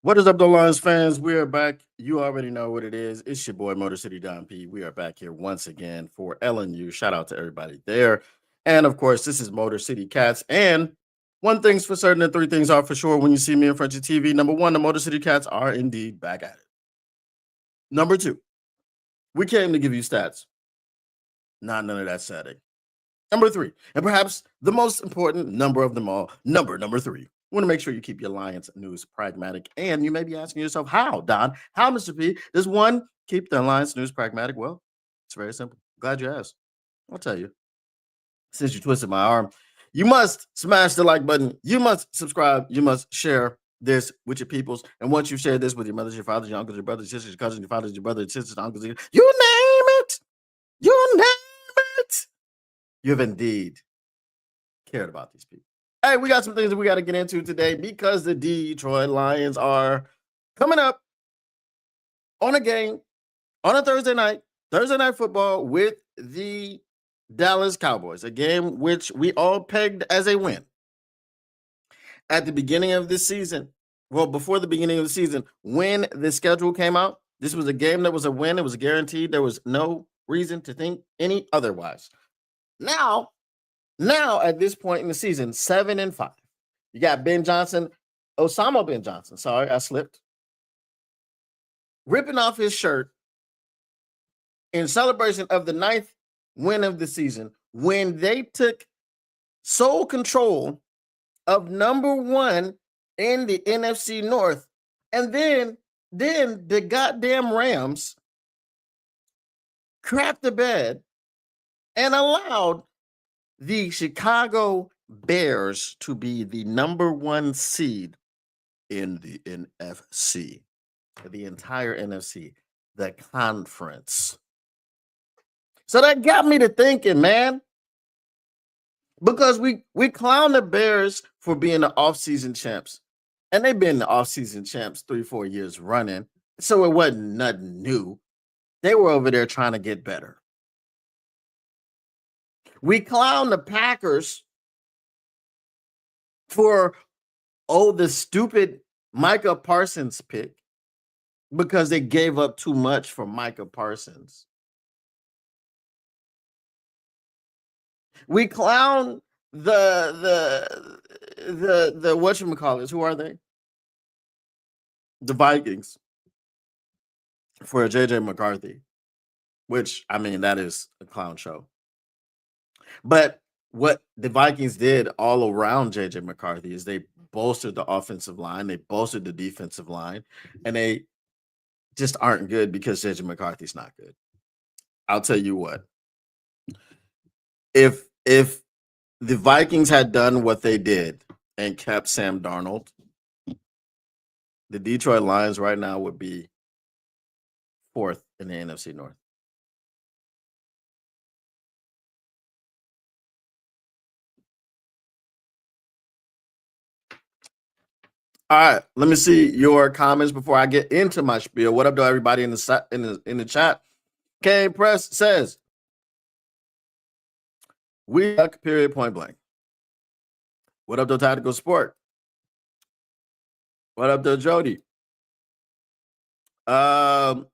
What is up, the Lions fans? We are back. You already know what it is. It's your boy, Motor City Don P. We are back here once again for LNU. Shout out to everybody there. And of course, this is Motor City Cats. And one thing's for certain and three things are for sure when you see me in front of your TV. Number one, the Motor City Cats are indeed back at it. Number two, we came to give you stats, not none of that setting. Number three, and perhaps the most important number of them all, number three. We want to make sure you keep your Alliance news pragmatic. And you may be asking yourself, how, Don? How, Mr. P, does one keep the Alliance news pragmatic? Well, it's very simple. Glad you asked. I'll tell you. Since you twisted my arm, you must smash the like button. You must subscribe. You must share this with your peoples. And once you share this with your mothers, your fathers, your uncles, your brothers, your sisters, your cousins, your fathers, your brothers, your sisters, uncles, you name it. You name it. You've indeed cared about these people. Hey, we got some things that we got to get into today because the Detroit Lions are coming up on a game on a Thursday night football with the Dallas Cowboys, a game which we all pegged as a win. At the beginning of this season, well, before the beginning of the season, when the schedule came out, this was a game that was a win. It was guaranteed. There was no reason to think any otherwise. Now, at this point in the season, 7-5. You got Osama Ben Johnson. Sorry, I slipped. Ripping off his shirt in celebration of the 9th win of the season when they took sole control of number one in the NFC North. And then the goddamn Rams crapped the bed and allowed the Chicago Bears to be the number one seed in the NFC, the entire NFC, the conference. So that got me to thinking, man, because we clown the Bears for being the offseason champs, and they've been the offseason champs 3-4 years running, so it wasn't nothing new. They were over there trying to get better. We clown the Packers for, the stupid Micah Parsons pick because they gave up too much for Micah Parsons. We clown the whatchamacallits. Who are they? The Vikings for JJ McCarthy, which, I mean, that is a clown show. But what the Vikings did all around JJ McCarthy is they bolstered the offensive line, they bolstered the defensive line, and they just aren't good because JJ McCarthy's not good. I'll tell you what. If the Vikings had done what they did and kept Sam Darnold, the Detroit Lions right now would be 4th in the NFC North. All right, let me see your comments before I get into my spiel. What up, to everybody in the chat? K Press says, we suck, period, point blank. What up, to Tactical Sport? What up, to Jody? Man,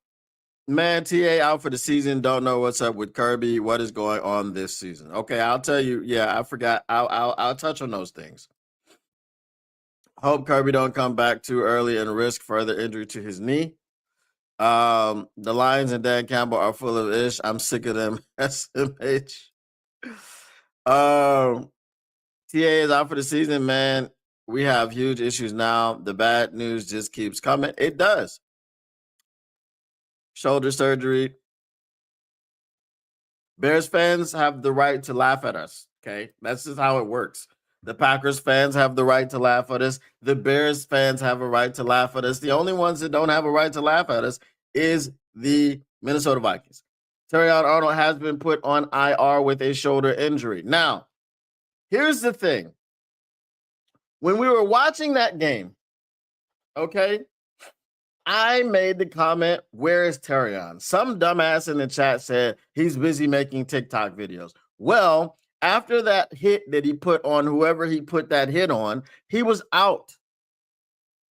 TA out for the season. Don't know what's up with Kirby. What is going on this season? Okay, I'll tell you. Yeah, I forgot. I'll touch on those things. Hope Kirby don't come back too early and risk further injury to his knee. The Lions and Dan Campbell are full of ish. I'm sick of them. SMH. TA is out for the season, man. We have huge issues now. The bad news just keeps coming. It does. Shoulder surgery. Bears fans have the right to laugh at us. Okay, that's just how it works. The Packers fans have the right to laugh at us. The Bears fans have a right to laugh at us. The only ones that don't have a right to laugh at us is the Minnesota Vikings. Terrion Arnold has been put on IR with a shoulder injury. Now, here's the thing. When we were watching that game, okay, I made the comment, where is Terrion? Some dumbass in the chat said he's busy making TikTok videos. Well, after that hit that he put on whoever he put that hit on, he was out.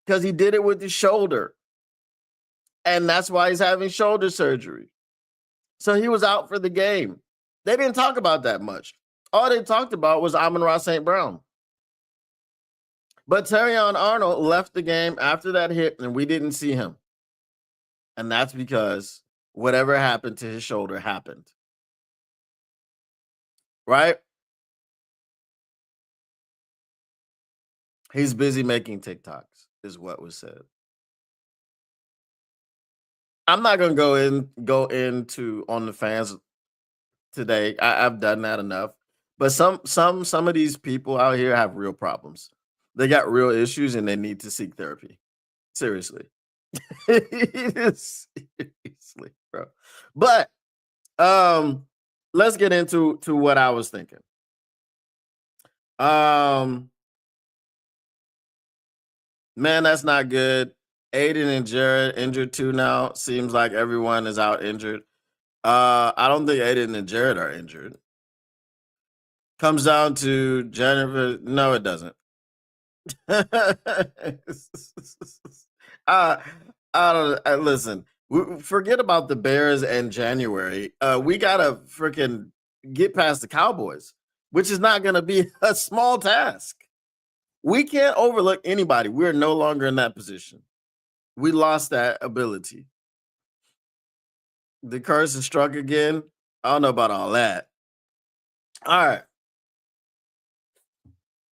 because he did it with his shoulder. And that's why he's having shoulder surgery. So he was out for the game. They didn't talk about that much. All they talked about was Amon-Ra St. Brown. But Terrion Arnold left the game after that hit, and we didn't see him. And that's because whatever happened to his shoulder happened. Right? He's busy making TikToks, is what was said. I'm not gonna go into OnlyFans today. I've done that enough. But some of these people out here have real problems. They got real issues and they need to seek therapy. Seriously. Seriously, bro. But let's get into what I was thinking. Man, that's not good. Aiden and Jared injured too now. Seems like everyone is out injured. I don't think Aiden and Jared are injured. Comes down to Jennifer. No, it doesn't. I don't listen. Forget about the Bears and January. We gotta freaking get past the Cowboys, which is not gonna be a small task. We can't overlook anybody. We're no longer in that position. We lost that ability. The curse is struck again. I don't know about all that. All right.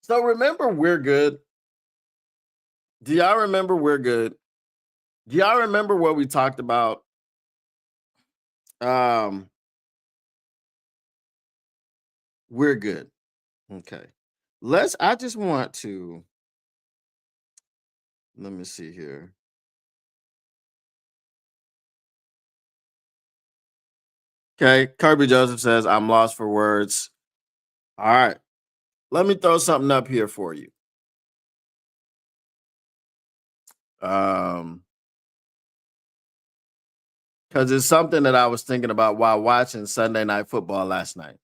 So remember, we're good. Do y'all remember we're good? Do y'all remember what we talked about? We're good. Okay. I just want to, let me see here. Okay. Kirby Joseph says, I'm lost for words. All right. Let me throw something up here for you. Because it's something that I was thinking about while watching Sunday Night Football last night.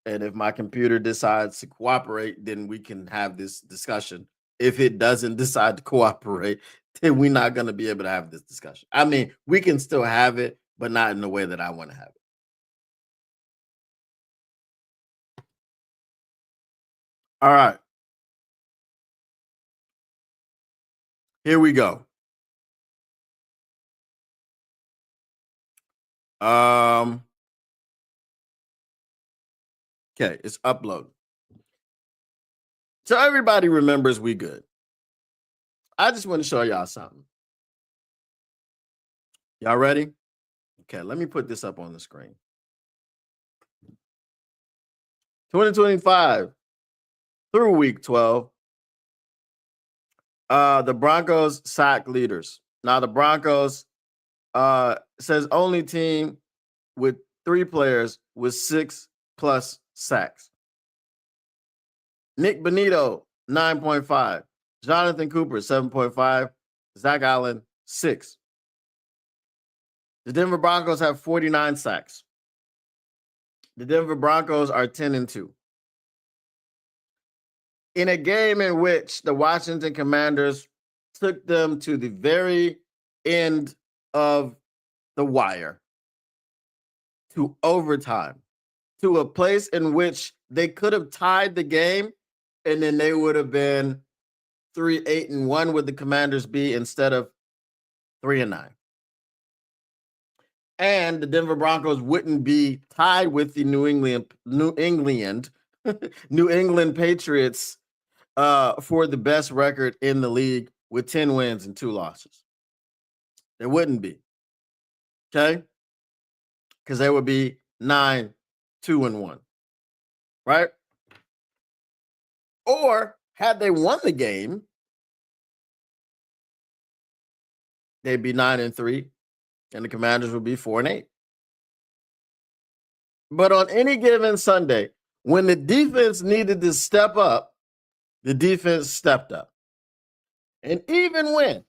And if my computer decides to cooperate, then we can have this discussion. If it doesn't decide to cooperate, then we're not going to be able to have this discussion. I mean, we can still have it, but not in the way that I want to have it. All right. Here we go. Okay, it's upload. So everybody remembers we good. I just want to show y'all something. Y'all ready? Okay, let me put this up on the screen. 2025 through week 12. The Broncos sack leaders. Now the Broncos says only team with 3 players with 6+ sacks. Nick Bonito, 9.5. Jonathan Cooper, 7.5. Zach Allen, 6. The Denver Broncos have 49 sacks. The Denver Broncos are 10-2. In a game in which the Washington Commanders took them to the very end of the wire, to overtime, to a place in which they could have tied the game, and then they would have been 3-8-1 with the Commanders be instead of 3-9. And the Denver Broncos wouldn't be tied with the New England Patriots for the best record in the league with 10 wins and 2 losses. There wouldn't be. Okay? Because they would be 9-2-1. Right? Or had they won the game, they'd be 9-3, and the Commanders would be 4-8. But on any given Sunday, when the defense needed to step up, the defense stepped up. And even when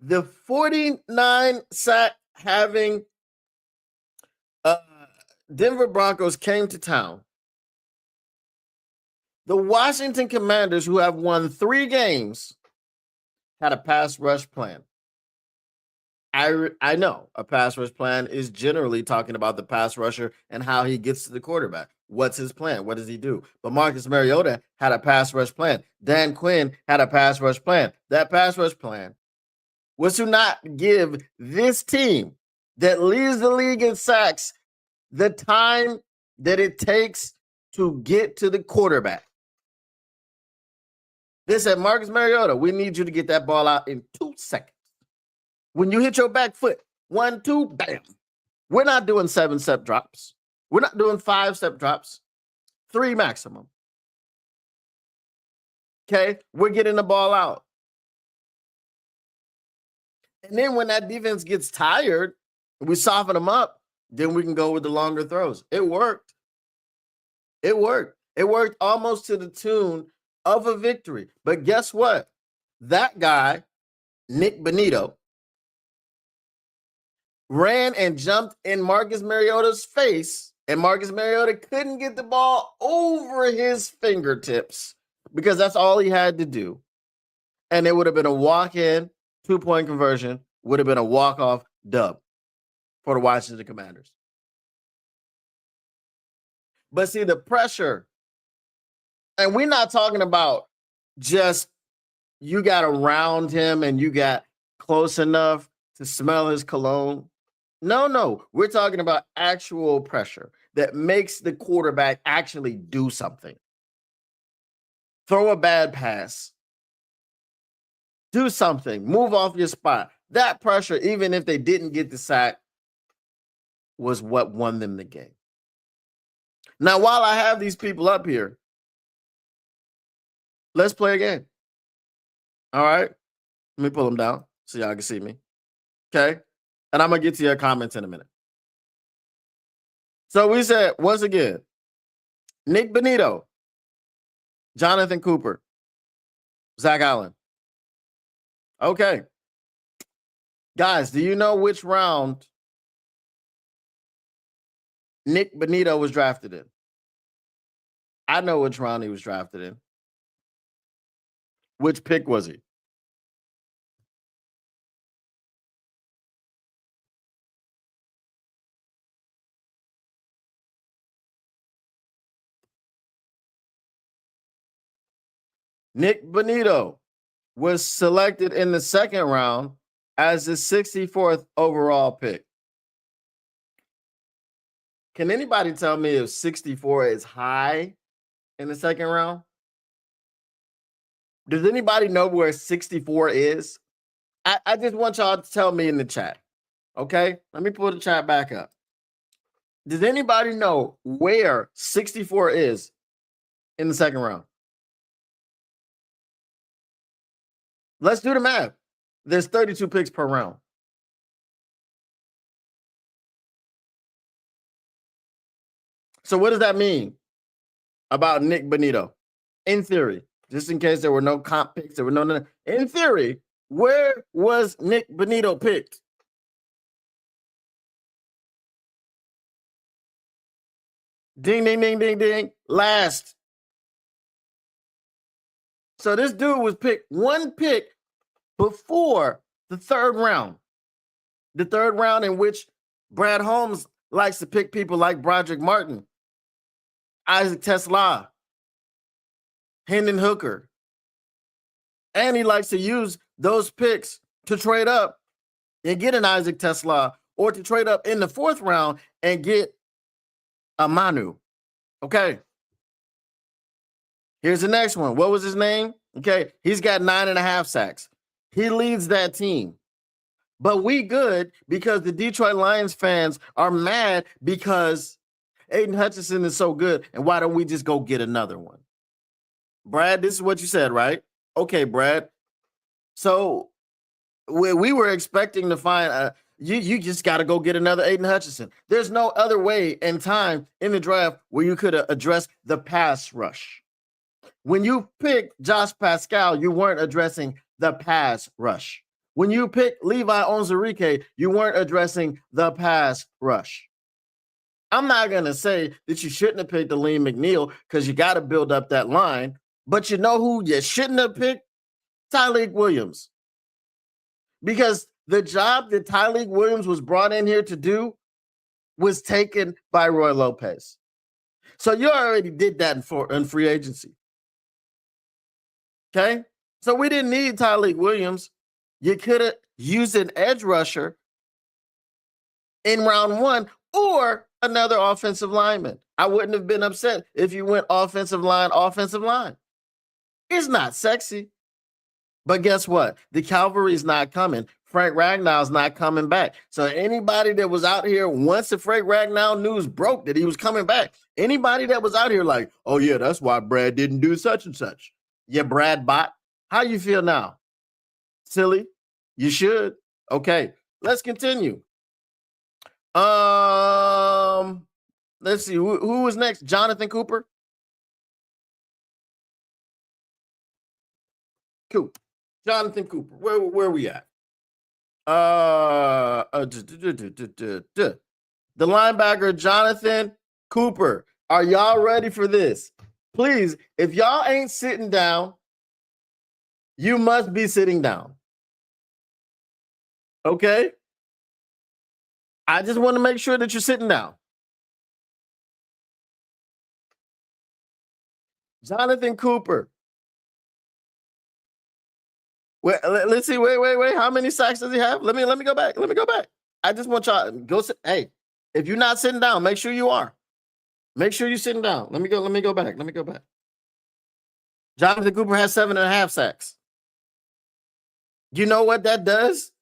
the 49 sack having Denver Broncos came to town, The Washington Commanders, who have won 3 games, had a pass rush plan. I know a pass rush plan is generally talking about the pass rusher and how he gets to the quarterback. What's his plan? What does he do? But Marcus Mariota had a pass rush plan. Dan Quinn had a pass rush plan. That pass rush plan was to not give this team that leads the league in sacks the time that it takes to get to the quarterback. They said, Marcus Mariota, we need you to get that ball out in 2 seconds. When you hit your back foot, 1, 2, bam. We're not doing 7-step drops. We're not doing 5-step drops. 3 maximum. Okay? We're getting the ball out. And then when that defense gets tired, we soften them up, then we can go with the longer throws. It worked. It worked. It worked almost to the tune of a victory. But guess what? That guy, Nick Bonitto, ran and jumped in Marcus Mariota's face, and Marcus Mariota couldn't get the ball over his fingertips because that's all he had to do. And it would have been a walk-in, 2-point conversion, would have been a walk-off dub for the Washington Commanders. But see, the pressure, and we're not talking about just you got around him and you got close enough to smell his cologne. No. We're talking about actual pressure that makes the quarterback actually do something. Throw a bad pass. Do something. Move off your spot. That pressure, even if they didn't get the sack, was what won them the game. Now, while I have these people up here, let's play a game. All right? Let me pull them down so y'all can see me. Okay? And I'm going to get to your comments in a minute. So we said, once again, Nick Bonitto, Jonathan Cooper, Zach Allen. Okay. Guys, do you know which round Nick Bonitto was drafted in? I know which round he was drafted in. Which pick was he? Nick Bonitto was selected in the 2nd round as the 64th overall pick. Can anybody tell me if 64 is high in the 2nd round? Does anybody know where 64 is? I just want y'all to tell me in the chat. Okay? Let me pull the chat back up. Does anybody know where 64 is in the 2nd round? Let's do the math. There's 32 picks per round. So what does that mean about Nick Bonitto? In theory, just in case there were no comp picks, there were no. In theory, where was Nick Bonitto picked? Ding, ding, ding, ding, ding. Last. So this dude was picked 1 pick before the 3rd round. The 3rd round in which Brad Holmes likes to pick people like Broderick Martin, Isaac TeSlaa, Hendon Hooker. And he likes to use those picks to trade up and get an Isaac TeSlaa, or to trade up in the 4th round and get a Manu. Okay. Here's the next one. What was his name? Okay. He's got 9.5 sacks. He leads that team. But we good because the Detroit Lions fans are mad because Aiden Hutchinson is so good. And why don't we just go get another one? Brad, this is what you said, right? Okay, Brad. So we were expecting to find you just got to go get another Aiden Hutchinson. There's no other way in time in the draft where you could address the pass rush. When you picked Josh Pascal, you weren't addressing the pass rush. When you picked Levi Onwuzurike, you weren't addressing the pass rush. I'm not going to say that you shouldn't have picked Aleem McNeil because you got to build up that line. But you know who you shouldn't have picked? Tyleik Williams. Because the job that Tyleik Williams was brought in here to do was taken by Roy Lopez. So you already did that in free agency. Okay? So we didn't need Tyleik Williams. You could have used an edge rusher in round one or another offensive lineman. I wouldn't have been upset if you went offensive line. It's not sexy. But guess what? The cavalry's not coming. Frank Ragnow's not coming back. So anybody that was out here once the Frank Ragnow news broke that he was coming back, anybody that was out here like, oh yeah, that's why Brad didn't do such and such. Yeah, Brad bot. How you feel now? Silly? You should. Okay, let's continue. Let's see who was next. Jonathan Cooper. Cool. Jonathan Cooper. Where are we at? The linebacker Jonathan Cooper. Are y'all ready for this? Please, if y'all ain't sitting down, you must be sitting down. Okay? I just want to make sure that you're sitting down. Jonathan Cooper. Wait, let's see. Wait. How many sacks does he have? Let me go back. I just want y'all go sit. Hey, if you're not sitting down, make sure you are. Make sure you're sitting down. Let me go back. Jonathan Cooper has 7.5 sacks. You know what that does?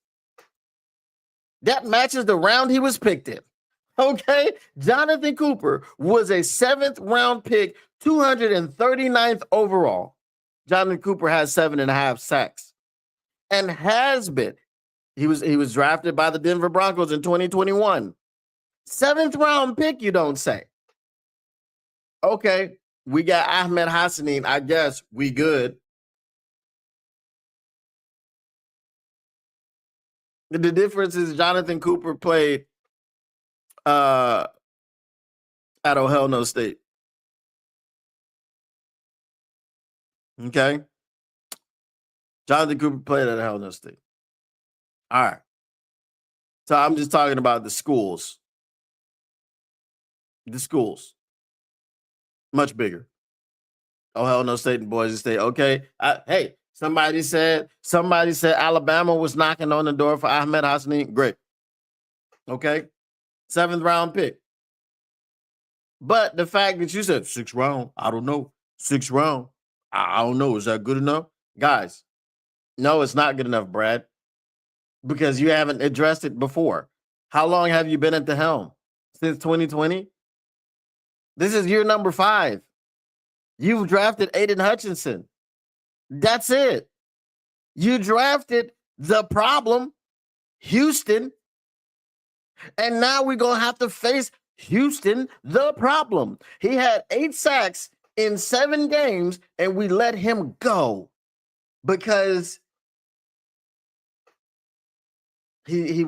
That matches the round he was picked in. Okay? Jonathan Cooper was a 7th round pick, 239th overall. Jonathan Cooper has 7.5 sacks. And has been. He was drafted by the Denver Broncos in 2021. 7th round pick, you don't say. Okay, we got Ahmed Hassanin. I guess we good. The difference is Jonathan Cooper played at Ohio State. Okay. Jonathan Cooper played at Ohio State. All right. So I'm just talking about the schools. The schools. Much bigger. Ohio State and Boise State. Okay. Hey, somebody said Alabama was knocking on the door for Ahmed Hassanin. Great. Okay. 7th round pick. But the fact that you said 6th round, I don't know. 6th round. I don't know. Is that good enough? Guys, no, it's not good enough, Brad, because you haven't addressed it before. How long have you been at the helm? Since 2020? This is year number 5. You've drafted Aiden Hutchinson. That's it. You drafted the problem, Houston, and now we're going to have to face Houston, the problem. He had 8 sacks in 7 games, and we let him go because he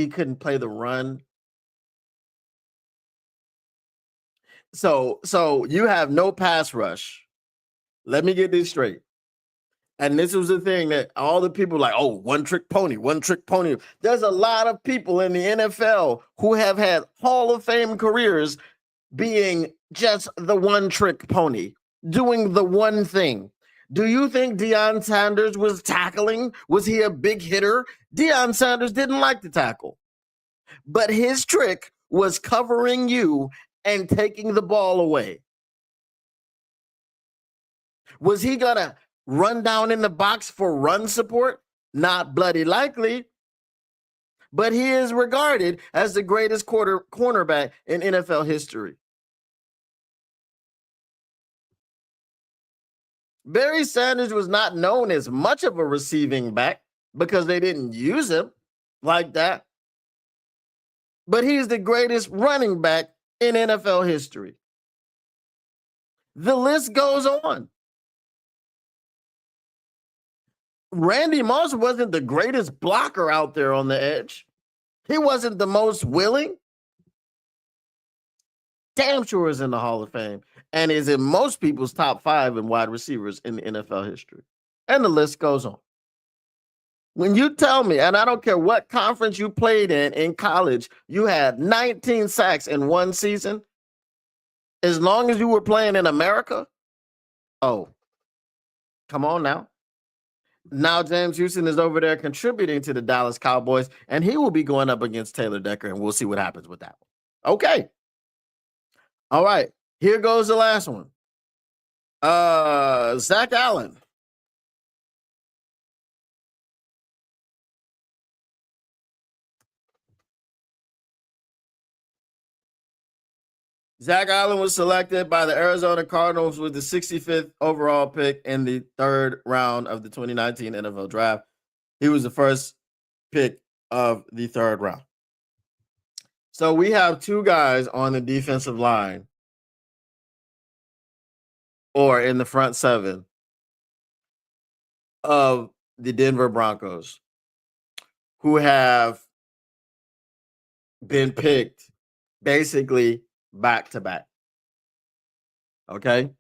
couldn't play the run. So you have no pass rush. Let me get this straight. And this was the thing that all the people like, oh, one trick pony. There's a lot of people in the NFL who have had Hall of Fame careers being just the one trick pony, doing the one thing. Do you think Deion Sanders was tackling? Was he a big hitter? Deion Sanders didn't like to tackle. But his trick was covering you and taking the ball away. Was he going to run down in the box for run support? Not bloody likely. But he is regarded as the greatest cornerback in NFL history. Barry Sanders was not known as much of a receiving back because they didn't use him like that. But he's the greatest running back in NFL history. The list goes on. Randy Moss wasn't the greatest blocker out there on the edge. He wasn't the most willing. damn sure is in the Hall of Fame and is in most people's top 5 in wide receivers in the NFL history. And the list goes on. When you tell me, and I don't care what conference you played in college, you had 19 sacks in one season, as long as you were playing in America, oh, come on now. Now James Houston is over there contributing to the Dallas Cowboys, and he will be going up against Taylor Decker, and we'll see what happens with that one. Okay. All right. Here goes the last one. Zach Allen. Zach Allen was selected by the Arizona Cardinals with the 65th overall pick in the 3rd round of the 2019 NFL Draft. He was the first pick of the 3rd round. So we have 2 guys on the defensive line or in the front 7 of the Denver Broncos who have been picked basically back to back. Okay.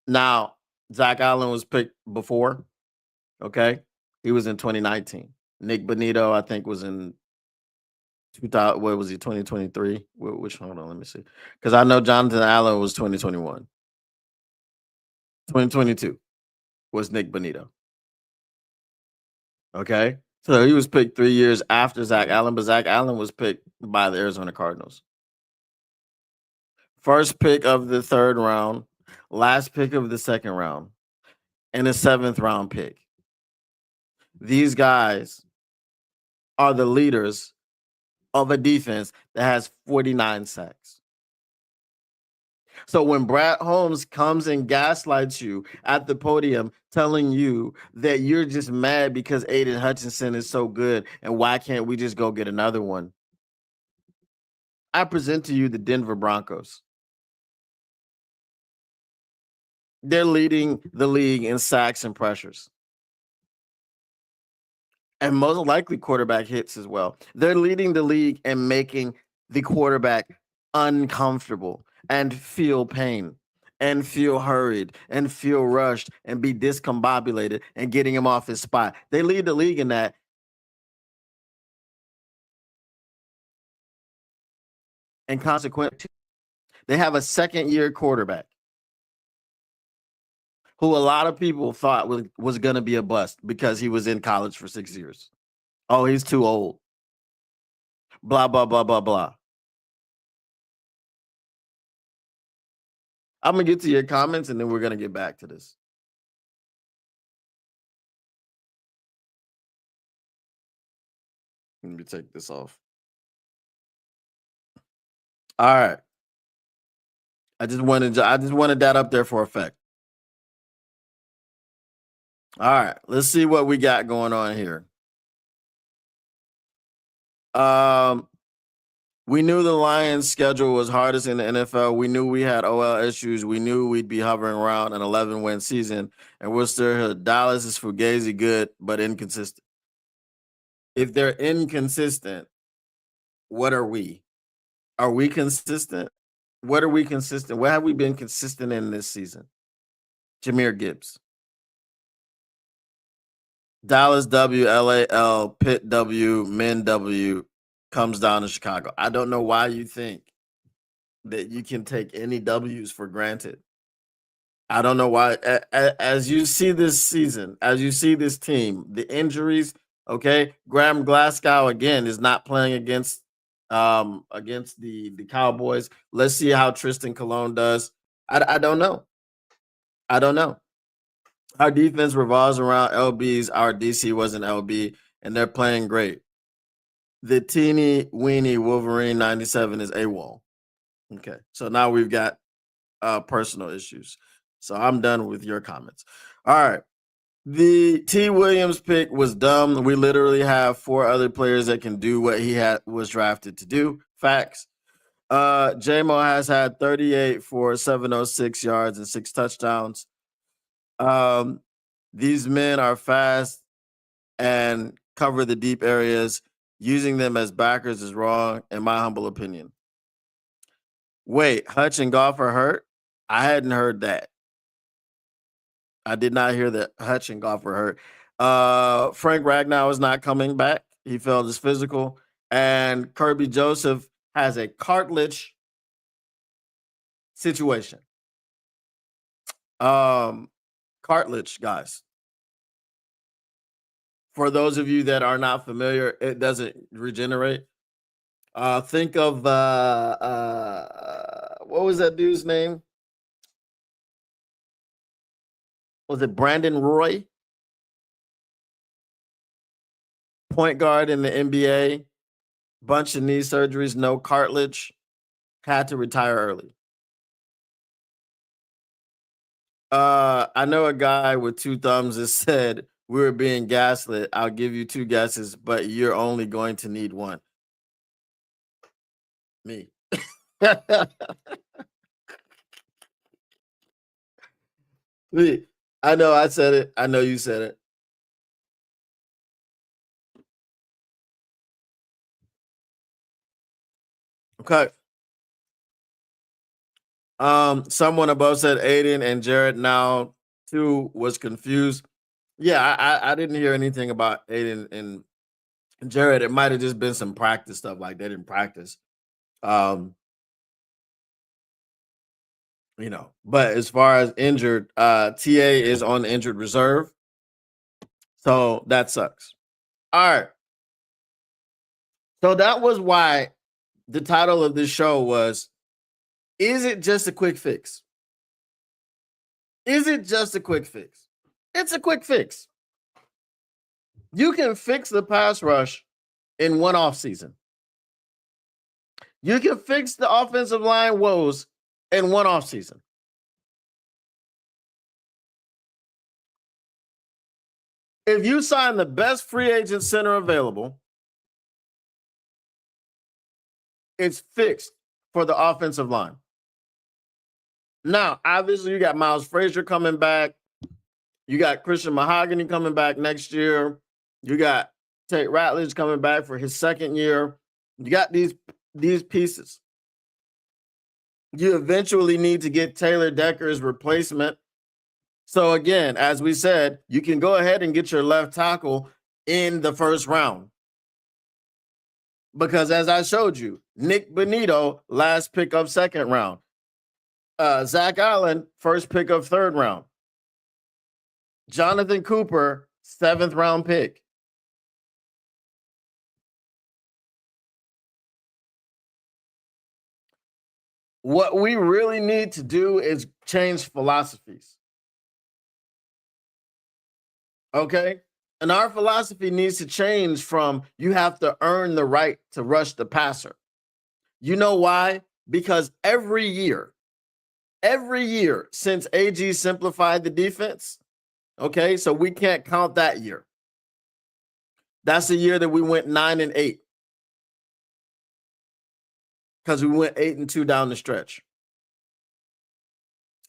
Now, Zach Allen was picked before. Okay. He was in 2019. Nick Bonito, I think, was in 2000. What was he? 2023. Which hold on, let me see. Because I know Jonathan Allen was 2021. 2022 was Nick Bonito. Okay. So he was picked 3 years after Zach Allen, but Zach Allen was picked by the Arizona Cardinals. First pick of the 3rd round, last pick of the 2nd round, and a 7th round pick. These guys are the leaders of a defense that has 49 sacks. So when Brad Holmes comes and gaslights you at the podium, telling you that you're just mad because Aiden Hutchinson is so good and why can't we just go get another one? I present to you the Denver Broncos. They're leading the league in sacks and pressures. And most likely quarterback hits as well. They're leading the league and making the quarterback uncomfortable and feel pain and feel hurried and feel rushed and be discombobulated and getting him off his spot. They lead the league in that. And consequently, they have a 2nd-year quarterback who a lot of people thought was going to be a bust because he was in college for 6 years. Oh, he's too old. Blah, blah, blah, blah, blah. I'm going to get to your comments and then we're going to get back to this. Let me take this off. All right. I just wanted that up there for effect. All right, let's see what we got going on here. We knew the Lions' schedule was hardest in the NFL. We knew we had OL issues. We knew we'd be hovering around an 11-win season, and we're still here. Dallas is fugazi good, but inconsistent. If they're inconsistent, what are we? Are we consistent? What are we consistent? What have we been consistent in this season? Jahmyr Gibbs. Dallas W, LA L, Pitt W, Men W comes down to Chicago. I don't know why you think that you can take any W's for granted. I don't know why. As you see this season, as you see this team, the injuries, okay, Graham Glasgow again is not playing against the Cowboys. Let's see how Tristan Colon does. I don't know. I don't know. Our defense revolves around LBs. Our DC was an LB, and they're playing great. The teeny weeny Wolverine 97 is AWOL. Okay, so now we've got personal issues. So I'm done with your comments. All right. The T. Williams pick was dumb. We literally have 4 other players that can do what he was drafted to do. Facts. J-Mo has had 38 for 706 yards and 6 touchdowns. These men are fast and cover the deep areas. Using them as backers is wrong, in my humble opinion. Wait, Hutch and Goff are hurt? I hadn't heard that. I did not hear that Hutch and Goff were hurt. Frank Ragnow is not coming back. He failed his physical. And Kirby Joseph has a cartilage situation. Cartilage, guys. For those of you that are not familiar, it doesn't regenerate. Think of what was that dude's name? Was it Brandon Roy? Point guard in the NBA, bunch of knee surgeries, no cartilage, had to retire early. I know a guy with two thumbs that said we were being gaslit. I'll give you two guesses, but you're only going to need one. Me. Me. I know I said it. I know you said it. Okay. Someone above said Aiden and Jared now too was confused. Yeah, I didn't hear anything about Aiden and Jared. It might have just been some practice stuff, like they didn't practice. But as far as injured, TA is on injured reserve. So that sucks. All right. So that was why the title of this show was, is it just a quick fix? Is it just a quick fix? It's a quick fix. You can fix the pass rush in one off season. You can fix the offensive line woes in one off season. If you sign the best free agent center available, it's fixed for the offensive line. Now, obviously, you got Miles Frazier coming back. You got Christian Mahogany coming back next year. You got Tate Ratledge coming back for his second year. You got these pieces. You eventually need to get Taylor Decker's replacement. So again, as we said, you can go ahead and get your left tackle in the first round. Because as I showed you, Nick Bonito, last pick of second round. Zach Allen, first pick of third round. Jonathan Cooper, 7th round pick. What we really need to do is change philosophies. Okay? And our philosophy needs to change from you have to earn the right to rush the passer. You know why? Because every year since AG simplified the defense, okay, so we can't count that year. That's the year that we went 9-8. Because we went 8-2 down the stretch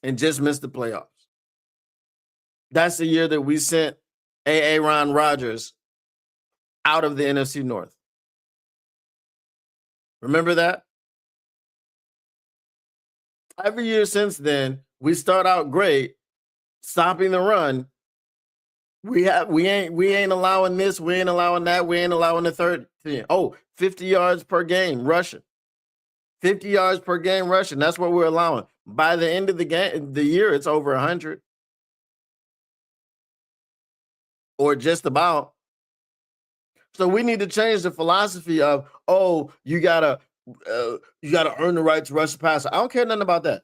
and just missed the playoffs. That's the year that we sent Aaron Rodgers out of the NFC North. Remember that? Every year since then, we start out great, stopping the run. We ain't allowing this, we ain't allowing that, we ain't allowing the third thing. 50 yards per game rushing. 50 yards per game rushing. That's what we're allowing. By the end of the year, it's over 100. Or just about. So we need to change the philosophy of, you gotta earn the right to rush the passer. I don't care nothing about that.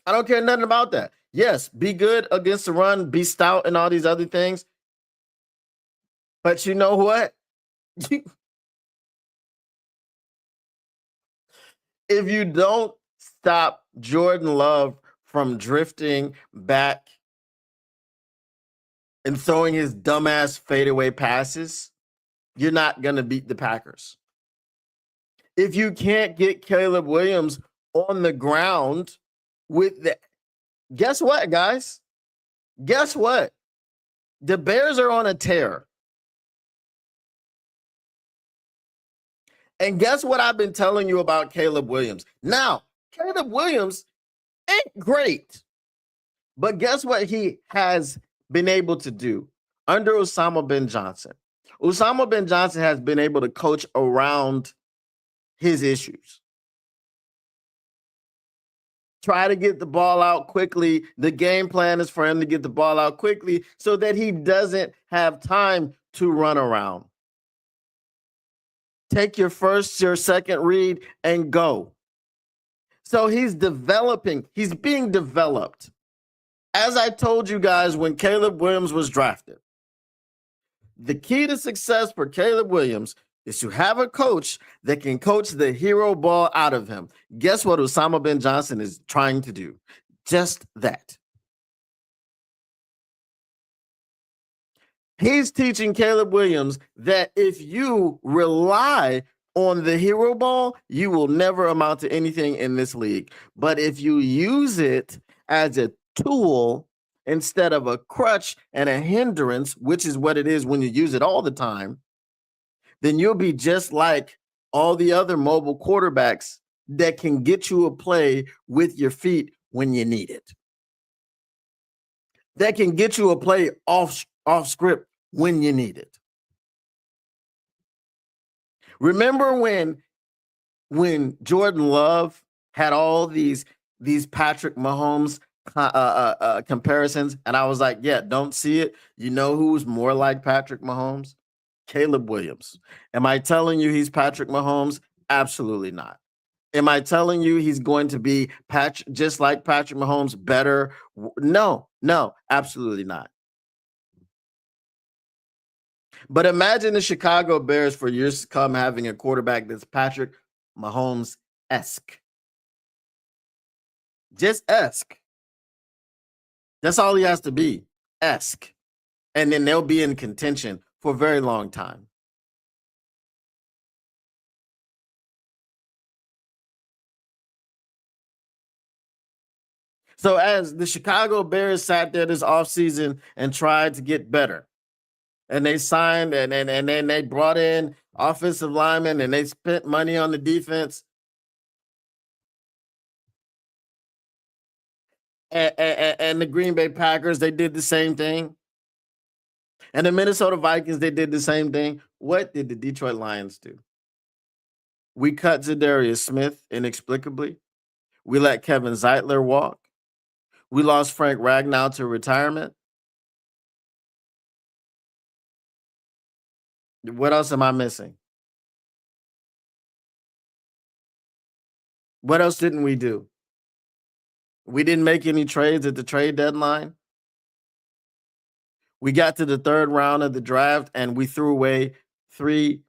I don't care nothing about that. Yes, be good against the run, be stout and all these other things. But you know what? If you don't stop Jordan Love from drifting back and throwing his dumbass fadeaway passes, you're not going to beat the Packers. If you can't get Caleb Williams on the ground guess what, guys? Guess what? The Bears are on a tear. And guess what I've been telling you about Caleb Williams? Now, Caleb Williams ain't great, but guess what he has been able to do under Osama bin Johnson? Osama bin Johnson has been able to coach around his issues. Try to get the ball out quickly. The game plan is for him to get the ball out quickly so that he doesn't have time to run around. Take your first, your second read and go. So he's developing, he's being developed. As I told you guys when Caleb Williams was drafted, the key to success for Caleb Williams is to have a coach that can coach the hero ball out of him. Guess what Osama bin Johnson is trying to do? Just that. He's teaching Caleb Williams that if you rely on the hero ball, you will never amount to anything in this league. But if you use it as a tool instead of a crutch and a hindrance, which is what it is when you use it all the time, then you'll be just like all the other mobile quarterbacks that can get you a play with your feet when you need it. That can get you a play off script when you need it. Remember when Jordan Love had all these Patrick Mahomes comparisons, and I was like, yeah, don't see it. You know who's more like Patrick Mahomes? Caleb Williams. Am I telling you he's Patrick Mahomes? Absolutely not. Am I telling you he's going to be just like Patrick Mahomes, better? No, absolutely not. But imagine the Chicago Bears for years to come having a quarterback that's Patrick Mahomes-esque. Just esque. That's all he has to be, esque. And then they'll be in contention for a very long time. So as the Chicago Bears sat there this offseason and tried to get better, and they signed and then they brought in offensive linemen and they spent money on the defense. And the Green Bay Packers, they did the same thing. And the Minnesota Vikings, they did the same thing. What did the Detroit Lions do? We cut Zadarius Smith inexplicably. We let Kevin Zeitler walk. We lost Frank Ragnow to retirement. What else am I missing? What else didn't we do? We didn't make any trades at the trade deadline. We got to the third round of the draft and we threw away 3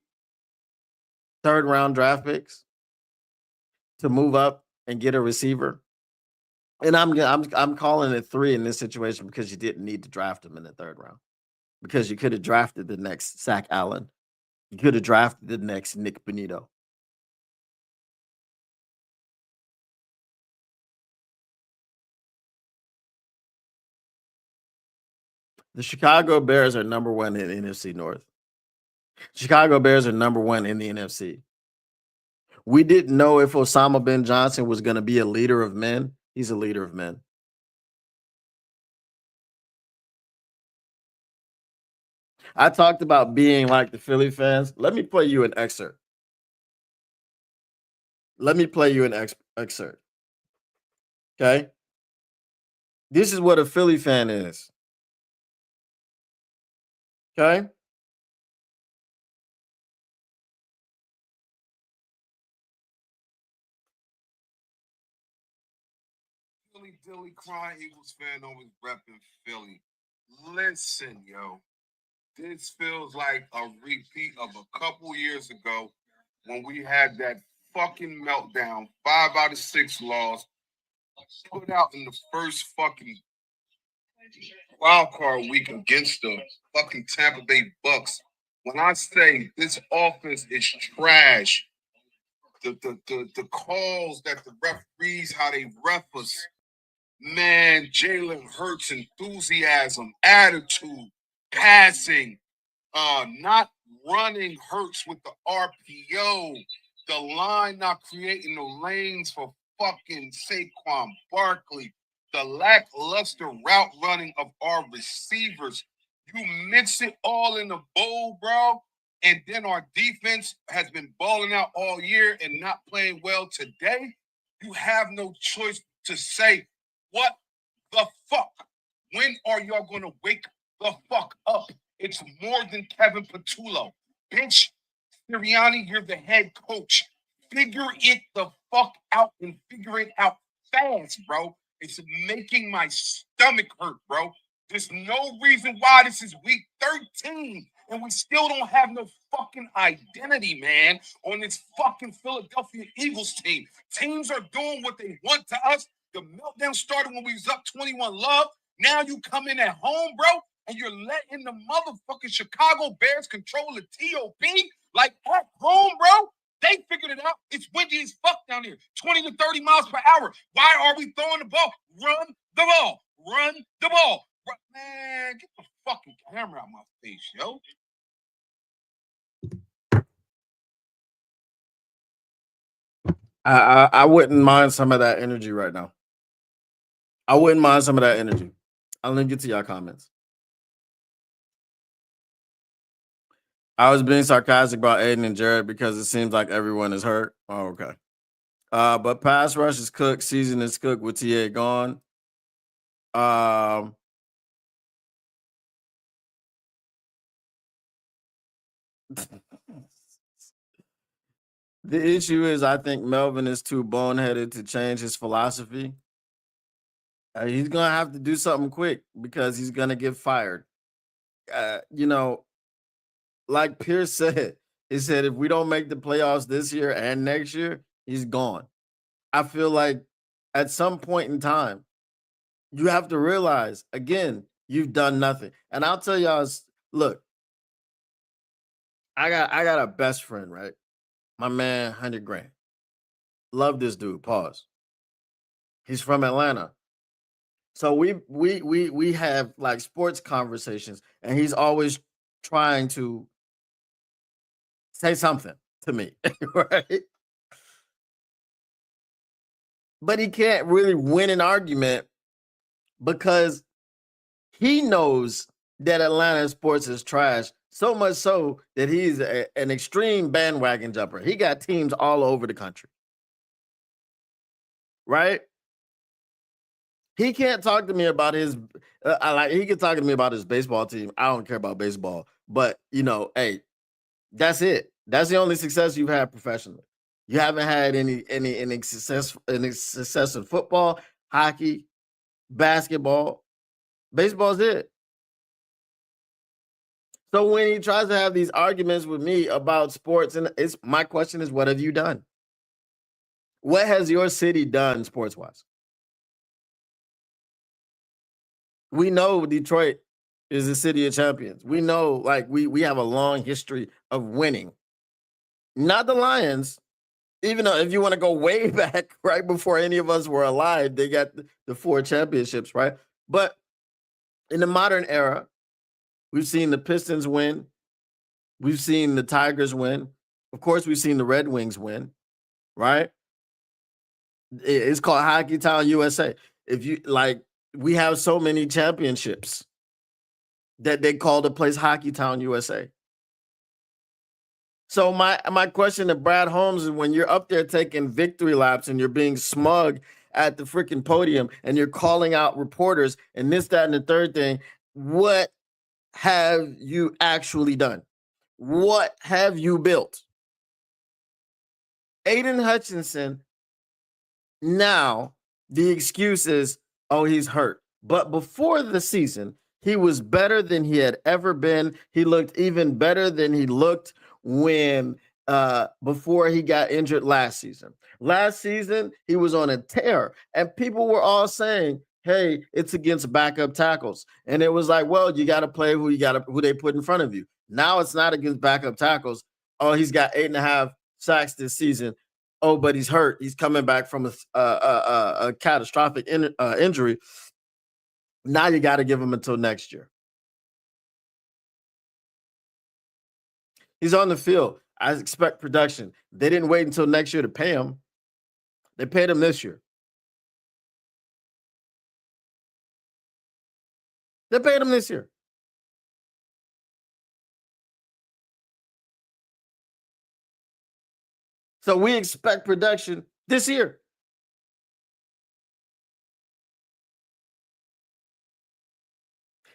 third-round draft picks to move up and get a receiver. And I'm calling it 3 in this situation because you didn't need to draft him in the third round. Because you could have drafted the next Zach Allen. You could have drafted the next Nick Bonito. The Chicago Bears are number 1 in the NFC North. Chicago Bears are number 1 in the NFC. We didn't know if Osama bin Johnson was going to be a leader of men. He's a leader of men. I talked about being like the Philly fans. Let me play you an excerpt. Excerpt. Okay? This is what a Philly fan is. Okay? Philly Dilly crying Eagles fan always repping Philly. Listen, yo. This feels like a repeat of a couple years ago when we had that fucking meltdown, 5 out of 6 loss, put out in the first fucking wild card week against the fucking Tampa Bay Bucks. When I say this offense is trash, the calls that the referees, how they ref us, man, Jalen Hurts enthusiasm, attitude, passing, not running Hurts with the RPO, The line not creating no lanes for fucking Saquon Barkley. The lackluster route running of our receivers. You mix it all in the bowl, bro. And then our defense has been balling out all year and not playing well today. You have no choice to say, what the fuck? When are y'all going to wake the fuck up? It's more than Kevin Patullo. Bitch, Sirianni, you're the head coach. Figure it the fuck out and figure it out fast, bro. It's making my stomach hurt, bro. There's no reason why this is week 13 and we still don't have no fucking identity, man, on this fucking Philadelphia Eagles team. Teams are doing what they want to us. The meltdown started when we was up 21 love. Now you come in at home, bro, and you're letting the motherfucking Chicago Bears control the TOP like at home, bro. They figured it out. It's windy as fuck down here, 20 to 30 miles per hour. Why are we throwing the ball? Run the ball. Run the ball. Man, get the fucking camera out my face, yo. I wouldn't mind some of that energy right now. I wouldn't mind some of that energy. I'll link it to y'all comments. I was being sarcastic about Aiden and Jared because it seems like everyone is hurt. Oh, okay. But pass rush is cooked, season is cooked with TA gone. The issue is I think Melvin is too boneheaded to change his philosophy. He's gonna have to do something quick because he's gonna get fired. You know, like Pierce said, he said if we don't make the playoffs this year and next year, he's gone. I feel like at some point in time, you have to realize again, you've done nothing. And I'll tell y'all, look, I got a best friend, right? My man, 100 grand. Love this dude. Pause. He's from Atlanta. So we have like sports conversations, and he's always trying to say something to me, right? But he can't really win an argument because he knows that Atlanta sports is trash, so much so that he's an extreme bandwagon jumper. He got teams all over the country, right? He can't talk to me about his. He can talk to me about his baseball team. I don't care about baseball, but hey, that's it. That's the only success you've had professionally. You haven't had any success in football, hockey, basketball. Baseball's it. So when he tries to have these arguments with me about sports, and my question is, what have you done? What has your city done sports wise? We know Detroit is the city of champions. We know, like, we have a long history of winning. Not the Lions, even though if you want to go way back, right before any of us were alive, they got the 4 championships, right? But in the modern era, we've seen the Pistons win. We've seen the Tigers win. Of course, we've seen the Red Wings win, right? It's called Hockey Town, USA. If you like, we have so many championships that they call the place Hockey Town, USA. So my question to Brad Holmes is, when you're up there taking victory laps and you're being smug at the freaking podium and you're calling out reporters and this, that, and the third thing, what have you actually done? What have you built? Aiden Hutchinson, now the excuse is, oh, he's hurt. But before the season, he was better than he had ever been. He looked even better than he looked when before he got injured last season. Last season, he was on a tear, and people were all saying, hey, it's against backup tackles. And it was like, well, you got to play who they put in front of you. Now it's not against backup tackles. Oh, he's got 8.5 sacks this season. Oh, but he's hurt. He's coming back from a catastrophic injury. Now you got to give him until next year. He's on the field. I expect production. They didn't wait until next year to pay him. They paid him this year. They paid him this year. So we expect production this year.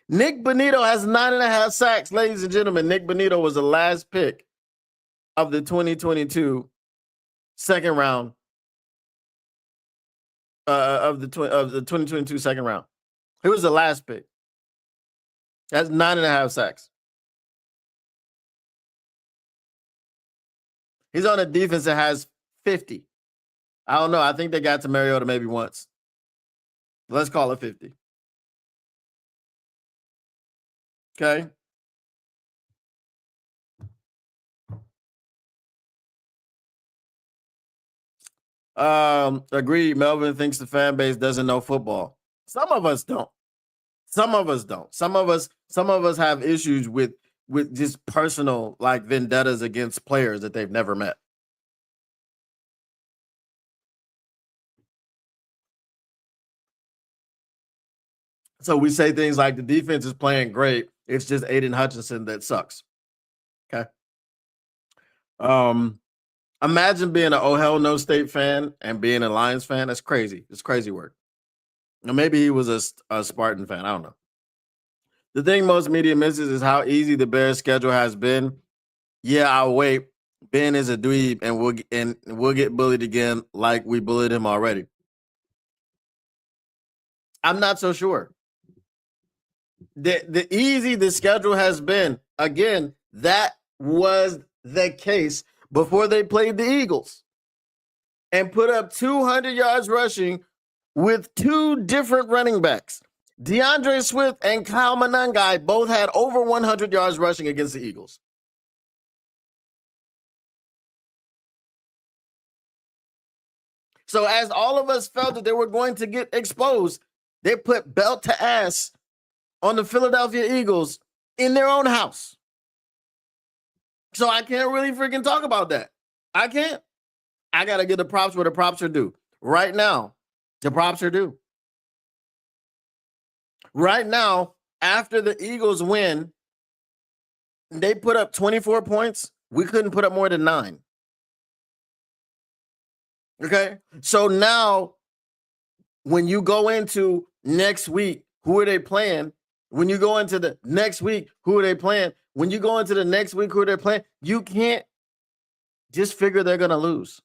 Nick Bonito has 9.5 sacks, ladies and gentlemen. Nick Bonito was the last pick of the 2022 second round of the 2022 second round. He was the last pick. That's 9.5 sacks. He's on a defense that has 50. I don't know. I think they got to Mariota maybe once. Let's call it 50. Okay. Agreed. Melvin thinks the fan base doesn't know football. Some of us don't. Some of us don't. Some of us have issues with just personal like vendettas against players that they've never met. So we say things like the defense is playing great. It's just Aiden Hutchinson that sucks. Okay. Imagine being an oh hell no state fan and being a Lions fan. That's crazy. It's crazy work. Or maybe he was a Spartan fan. I don't know. The thing most media misses is how easy the Bears' schedule has been. Yeah, I'll wait. Ben is a dweeb, and we'll get bullied again like we bullied him already. I'm not so sure. The easy the schedule has been. Again, that was the case before they played the Eagles and put up 200 yards rushing with two different running backs. DeAndre Swift and Kyle Monangai both had over 100 yards rushing against the Eagles. So as all of us felt that they were going to get exposed, they put belt to ass on the Philadelphia Eagles in their own house. So I can't really freaking talk about that. I can't. I got to give the props where the props are due. Right now, the props are due. Right now, after the Eagles win, they put up 24 points. We couldn't put up more than 9. Okay? So now, when you go into next week, who are they playing? When you go into the next week, who are they playing? When you go into the next week, who are they playing? You can't just figure they're going to lose.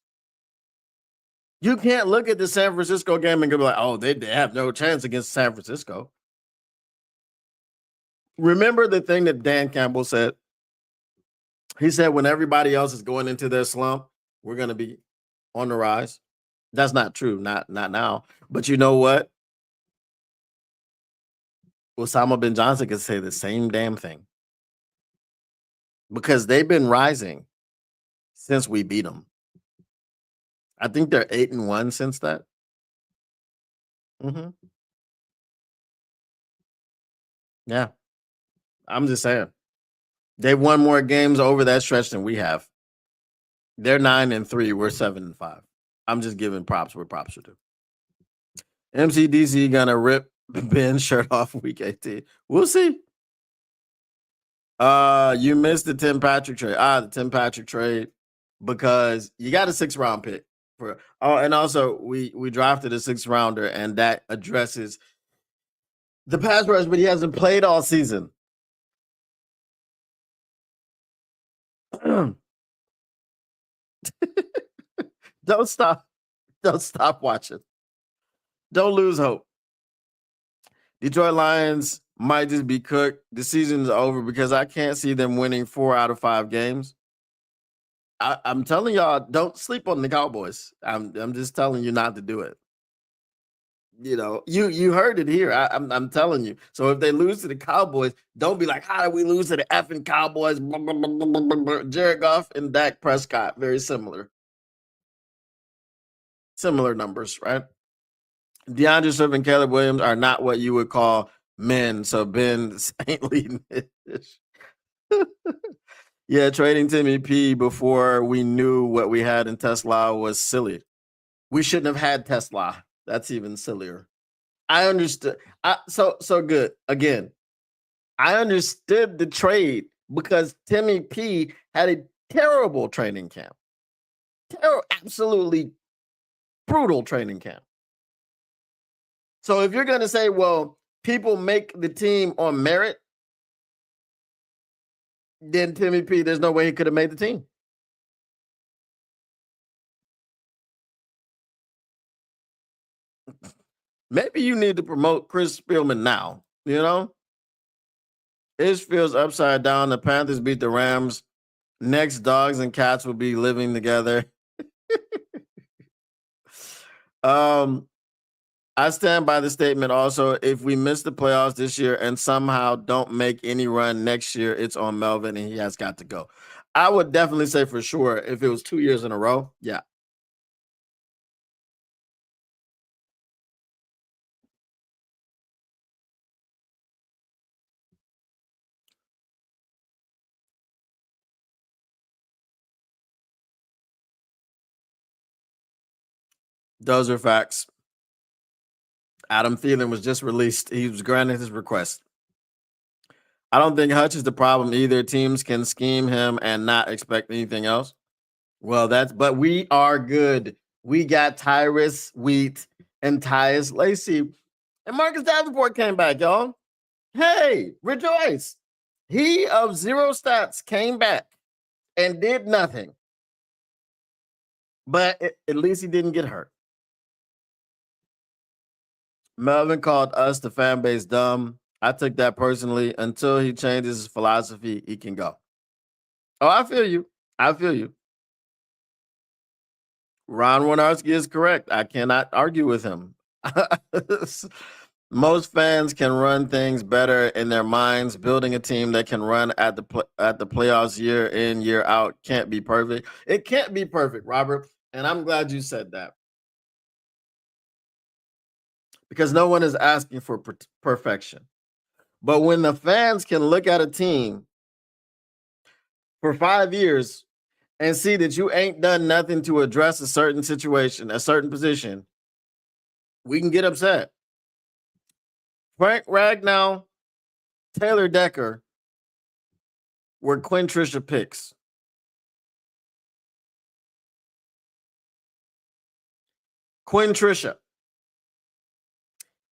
You can't look at the San Francisco game and go like, oh, they have no chance against San Francisco. Remember the thing that Dan Campbell said? He said, when everybody else is going into their slump, we're going to be on the rise. That's not true. Not now. But you know what? Osama bin Johnson can say the same damn thing. Because they've been rising since we beat them. I think they're 8-1 since that. Mm-hmm. Yeah. I'm just saying. They've won more games over that stretch than we have. They're 9-3. We're 7-5. I'm just giving props where props are due. MCDC gonna rip Ben's shirt off week 18. We'll see. You missed the Tim Patrick trade. The Tim Patrick trade because you got a 6th round pick for. Oh, and also we drafted a 6th rounder, and that addresses the pass rush, but he hasn't played all season. Don't stop watching. Don't lose hope. Detroit Lions might just be cooked. The season's over because I can't see them winning 4 out of 5 games. I'm telling y'all, don't sleep on the Cowboys. I'm just telling you not to do it. You know, you heard it here. I'm telling you. So if they lose to the Cowboys, don't be like, how did we lose to the effing Cowboys? Jared Goff and Dak Prescott, very similar. Similar numbers, right? DeAndre Swift and Caleb Williams are not what you would call men. So Ben ain't leading it. Yeah, trading Timmy P before we knew what we had in Tesla was silly. We shouldn't have had Tesla. That's even sillier. I understood. So good. Again, I understood the trade because Timmy P had a terrible training camp. Absolutely brutal training camp. So if you're going to say, well, people make the team on merit, then Timmy P, there's no way he could have made the team. Maybe you need to promote Chris Spielman now, you know? It feels upside down. The Panthers beat the Rams. Next, dogs and cats will be living together. I stand by the statement also. If we miss the playoffs this year and somehow don't make any run next year, it's on Melvin and he has got to go. I would definitely say for sure if it was 2 years in a row, yeah. Those are facts. Adam Thielen was just released. He was granted his request. I don't think Hutch is the problem either. Teams can scheme him and not expect anything else. Well, but we are good. We got Tyrus Wheat and Tyus Lacey. And Marcus Davenport came back, y'all. Hey, rejoice. He of zero stats came back and did nothing. But at least he didn't get hurt. Melvin called us, the fan base, dumb. I took that personally. Until he changes his philosophy, he can go. Oh, I feel you. I feel you. Ron Winarski is correct. I cannot argue with him. Most fans can run things better in their minds. Building a team that can run at the playoffs year in, year out can't be perfect. It can't be perfect, Robert. And I'm glad you said that. Because no one is asking for perfection. But when the fans can look at a team for 5 years and see that you ain't done nothing to address a certain situation, a certain position, we can get upset. Frank Ragnow, Taylor Decker were Quinn Trisha picks. Quinn Trisha.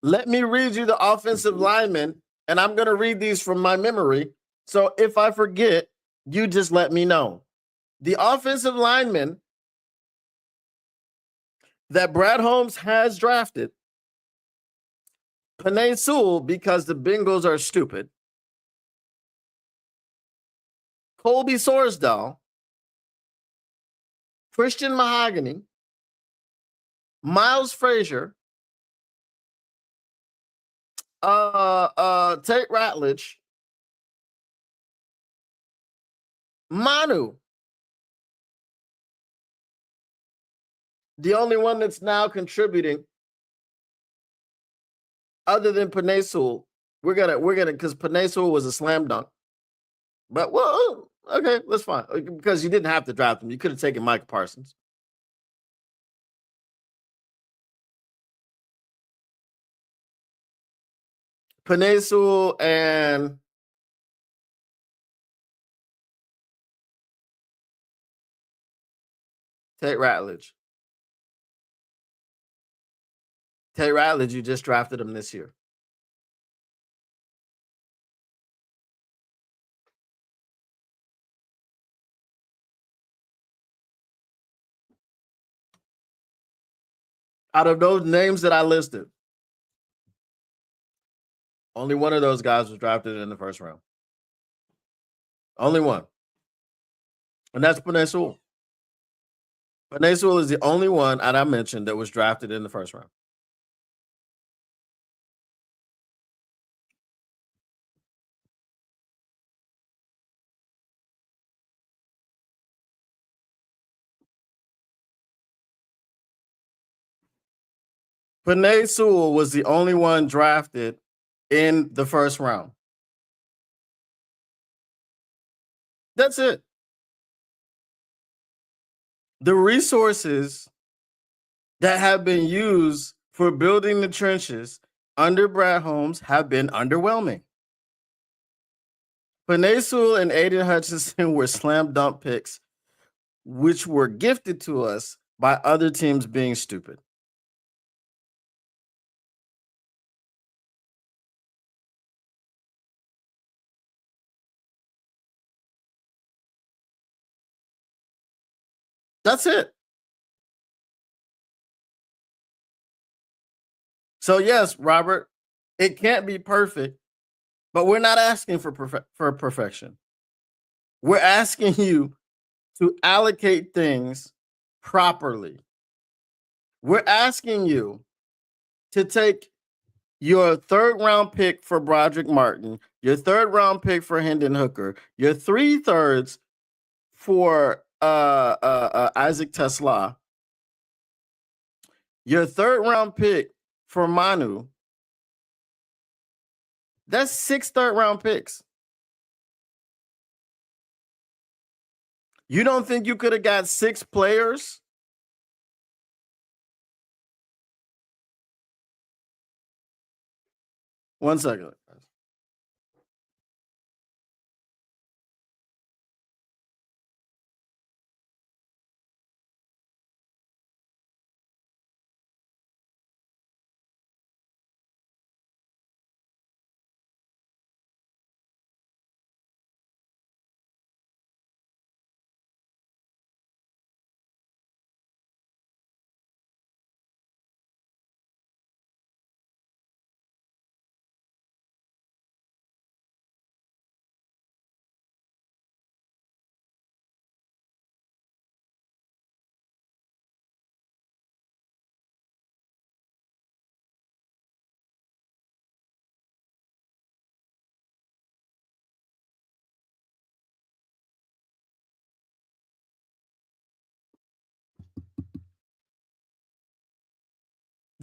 Let me read you the offensive linemen, and I'm going to read these from my memory. So if I forget, you just let me know. The offensive linemen that Brad Holmes has drafted: Penei Sewell, because the Bengals are stupid; Colby Sorsdal; Christian Mahogany; Miles Frazier; Tate Ratledge; Manu. The only one that's now contributing, other than Penei Sewell, we're gonna because Penei Sewell was a slam dunk. But well, okay, that's fine because you didn't have to draft him. You could have taken Mike Parsons. Penei Sewell and Tate Ratledge. Tate Ratledge, you just drafted him this year. Out of those names that I listed, only one of those guys was drafted in the first round. Only one. And that's Penei Sewell. Penei Sewell is the only one that I mentioned that was drafted in the first round. Penei Sewell was the only one drafted in the first round. That's it. The resources that have been used for building the trenches under Brad Holmes have been underwhelming. Penei Sewell and Aiden Hutchinson were slam dunk picks, which were gifted to us by other teams being stupid. That's it. So yes, Robert, it can't be perfect, but we're not asking for perfection. We're asking you to allocate things properly. We're asking you to take your third round pick for Broderick Martin, your third round pick for Hendon Hooker, your 3/3 for Isaac Tesla, your third round pick for Manu. That's 6 third-round picks. You don't think you could have got 6 players? One second.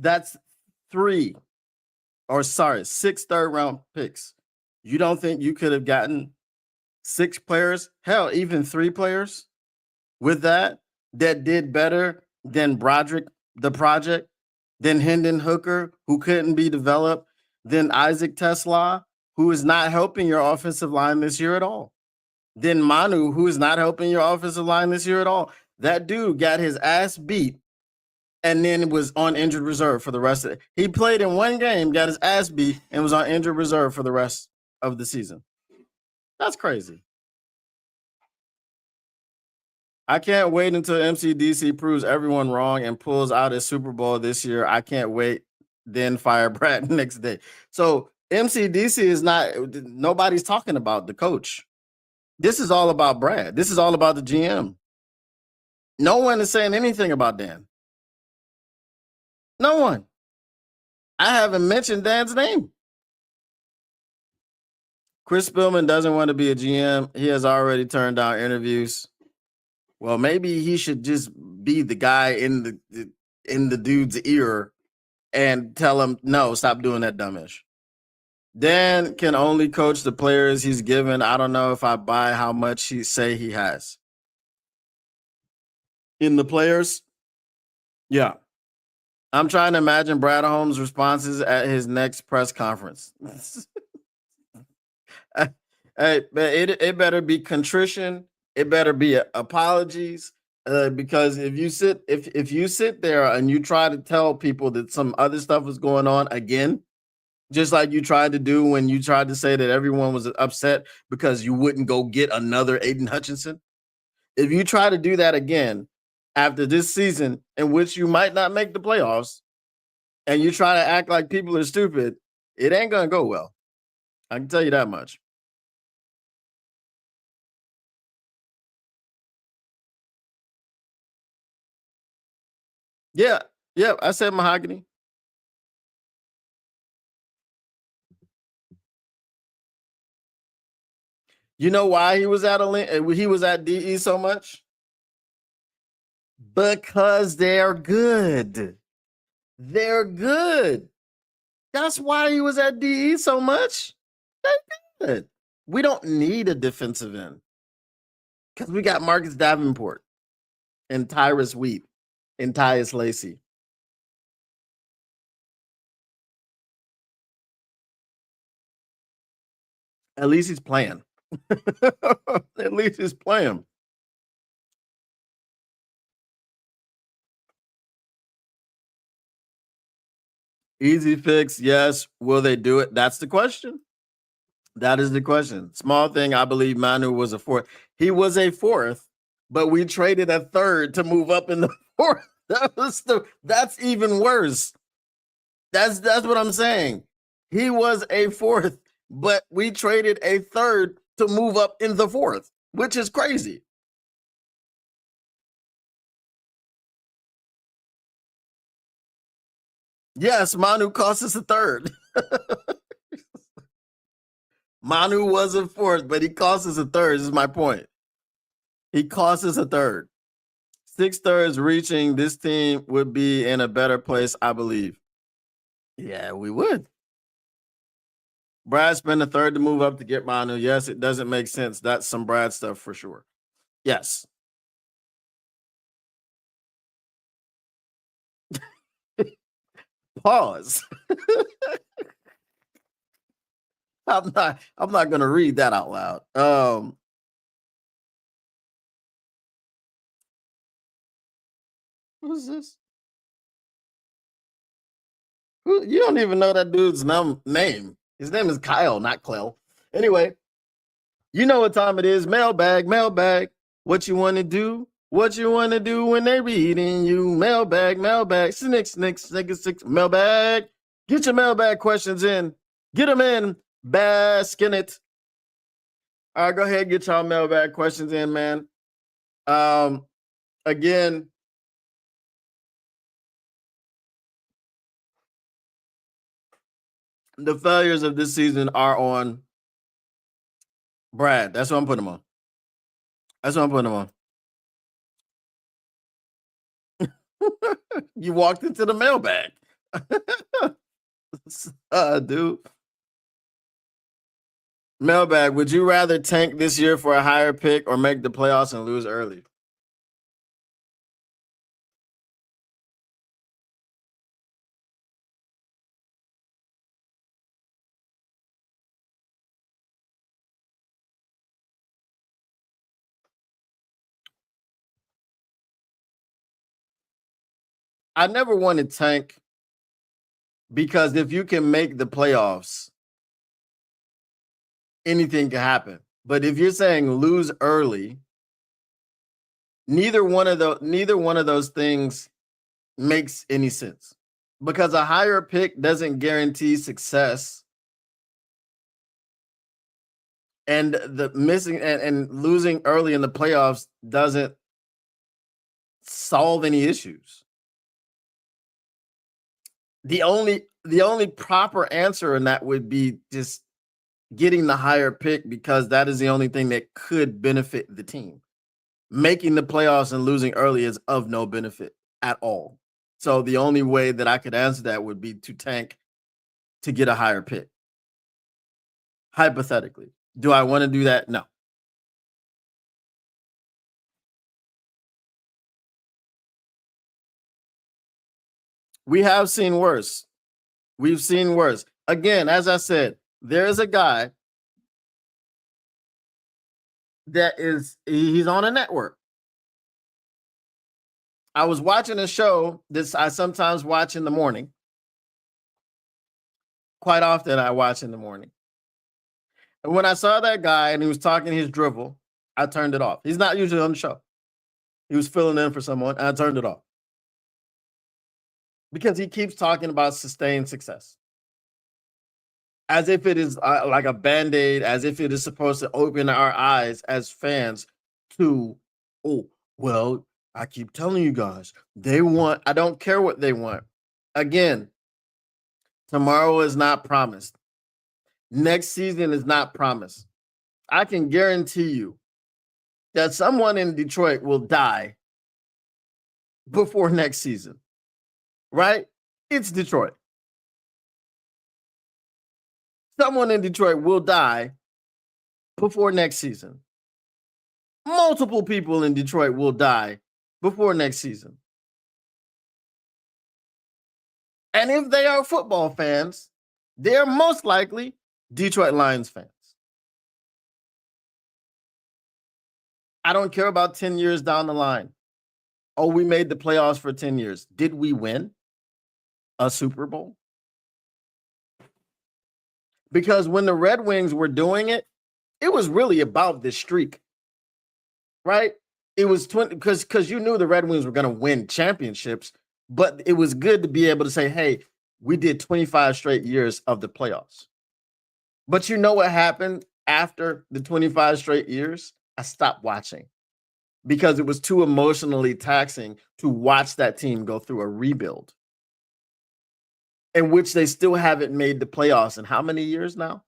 That's 6 third-round picks. You don't think you could have gotten 6 players, hell, even 3 players with that did better than Broderick, the project, than Hendon Hooker, who couldn't be developed, than Isaac Tesla, who is not helping your offensive line this year at all, than Manu, who is not helping your offensive line this year at all. That dude got his ass beat and then was on injured reserve for the rest of it. He played in one game, got his ass beat, and was on injured reserve for the rest of the season. That's crazy. I can't wait until MCDC proves everyone wrong and pulls out a Super Bowl this year. I can't wait. Then fire Brad next day. So MCDC is not, nobody's talking about the coach. This is all about Brad. This is all about the GM. No one is saying anything about Dan. No one. I haven't mentioned Dan's name. Chris Spielman doesn't want to be a GM. He has already turned down interviews. Well, maybe he should just be the guy in the dude's ear and tell him, no, stop doing that dumbish. Dan can only coach the players he's given. I don't know if I buy how much he say he has. In the players? Yeah. I'm trying to imagine Brad Holmes' responses at his next press conference. Hey, it better be contrition. It better be apologies. Because if you sit there and you try to tell people that some other stuff is going on again, just like you tried to do when you tried to say that everyone was upset because you wouldn't go get another Aiden Hutchinson. If you try to do that again after this season, in which you might not make the playoffs, and you try to act like people are stupid, it ain't gonna go well. I can tell you that much. Yeah, I said mahogany. You know why he was at DE so much? Because they're good. They're good. That's why he was at DE so much. They're good. We don't need a defensive end. Because we got Marcus Davenport and Tyrus Wheat and Tyus Lacey. At least he's playing. At least he's playing. Easy fix, yes. Will they do it? That's the question. That is the question. Small thing, I believe Manu was a fourth. He was a fourth, but we traded a third to move up in the fourth. That's even worse. That's what I'm saying. He was a fourth, but we traded a third to move up in the fourth, which is crazy. Yes, Manu cost us a third. Manu was a fourth, but he cost us a third. This is my point. He cost us a third. 6 thirds reaching, this team would be in a better place, I believe. Yeah, we would. Brad spent a third to move up to get Manu. Yes, it doesn't make sense. That's some Brad stuff for sure. Yes. Pause. I'm not gonna read that out loud. Who's this? You don't even know that dude's name. His name is Kyle, not Clell. Anyway, you know what time it is. Mailbag. What you want to do? What you want to do when they reading you? Mailbag. Snick. Mailbag. Get your mailbag questions in. Get them in. Bask in it. All right, go ahead. Get y'all mailbag questions in, man. Again, the failures of this season are on Brad. That's what I'm putting him on. You walked into the mailbag. Dude. Mailbag, would you rather tank this year for a higher pick or make the playoffs and lose early? I never want to tank because if you can make the playoffs, anything can happen. But if you're saying lose early, neither one of those things makes any sense. Because a higher pick doesn't guarantee success. And the missing and losing early in the playoffs doesn't solve any issues. The only proper answer in that would be just getting the higher pick because that is the only thing that could benefit the team. Making the playoffs and losing early is of no benefit at all. So the only way that I could answer that would be to tank to get a higher pick. Hypothetically. Do I want to do that? No. We have seen worse. We've seen worse. Again, as I said, there's a guy he's on a network. I was watching a show that I sometimes watch in the morning. Quite often I watch in the morning. And when I saw that guy and he was talking his drivel, I turned it off. He's not usually on the show. He was filling in for someone, and I turned it off. Because he keeps talking about sustained success. As if it is like a Band-Aid, as if it is supposed to open our eyes as fans to, oh, well, I keep telling you guys, I don't care what they want. Again, tomorrow is not promised. Next season is not promised. I can guarantee you that someone in Detroit will die before next season, right? It's Detroit. Someone in Detroit will die before next season. multiple people in Detroit will die before next season. And if they are football fans, they're most likely Detroit Lions fans. I don't care about 10 years down the line. Oh, we made the playoffs for 10 years. Did we win a Super Bowl? Because when the Red Wings were doing it, it was really about the streak, right? It was because you knew the Red Wings were going to win championships, but it was good to be able to say, hey, we did 25 straight years of the playoffs. But you know what happened after the 25 straight years? I stopped watching because it was too emotionally taxing to watch that team go through a rebuild in which they still haven't made the playoffs in how many years now?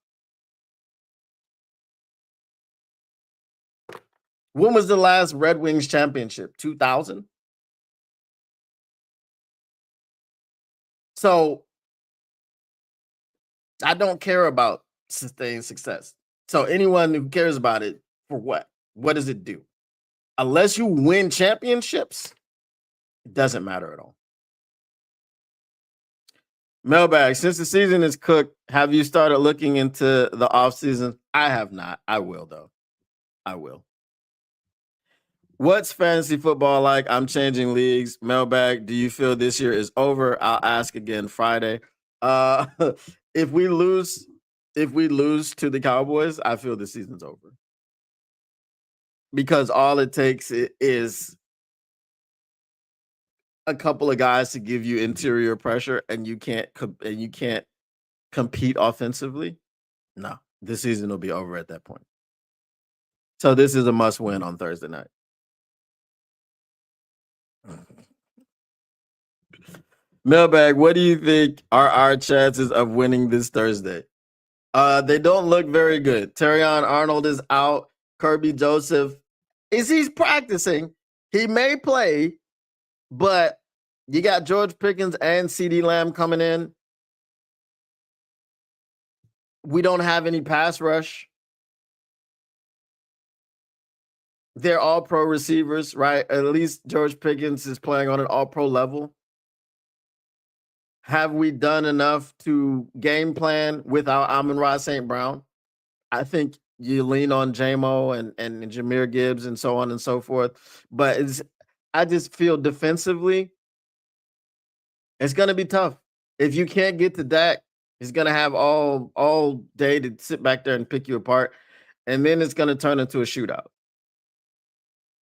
When was the last Red Wings championship? 2000? So I don't care about sustained success. So anyone who cares about it, for what? What does it do? Unless you win championships, it doesn't matter at all. Mailbag, since the season is cooked, have you started looking into the offseason? I have not. I will, though. I will. What's fantasy football like? I'm changing leagues. Mailbag, do you feel this year is over? I'll ask again Friday. If we lose to the Cowboys, I feel the season's over. Because all it takes is a couple of guys to give you interior pressure, and you can't compete offensively. No, the season will be over at that point. So this is a must win on Thursday night. Mailbag, what do you think are our chances of winning this Thursday? They don't look very good. Terrion Arnold is out. Kirby Joseph, is he practicing? He may play, but you got George Pickens and CeeDee Lamb coming in. We don't have any pass rush. They're all pro receivers, right? At least George Pickens is playing on an all pro level. Have we done enough to game plan without Amon-Ra St. Brown? I think you lean on JMO and Jahmyr Gibbs and so on and so forth. But I just feel defensively, it's going to be tough. If you can't get to Dak, he's going to have all day to sit back there and pick you apart. And then it's going to turn into a shootout.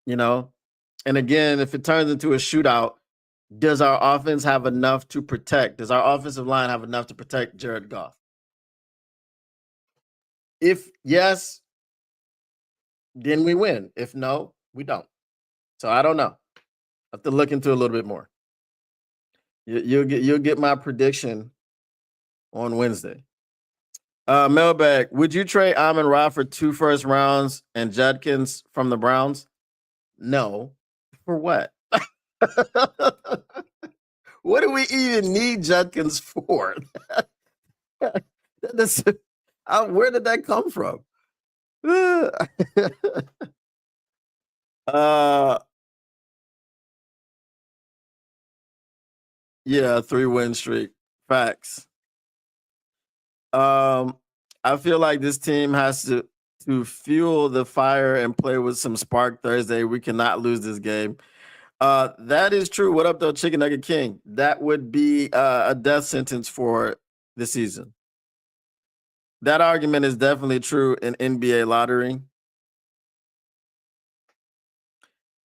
You know? And again, if it turns into a shootout, does our offense have enough to protect? Does our offensive line have enough to protect Jared Goff? If yes, then we win. If no, we don't. So I don't know. I have to look into it a little bit more. You'll get my prediction on Wednesday. Mailbag, would you trade Amon-Ra for 2 first rounds and Judkins from the Browns? No. For what? What do we even need Judkins for? Where did that come from? Yeah, 3-win streak. Facts. I feel like this team has to fuel the fire and play with some spark Thursday. We cannot lose this game. That is true. What up, though, Chicken Nugget King? That would be a death sentence for the season. That argument is definitely true in NBA lottery.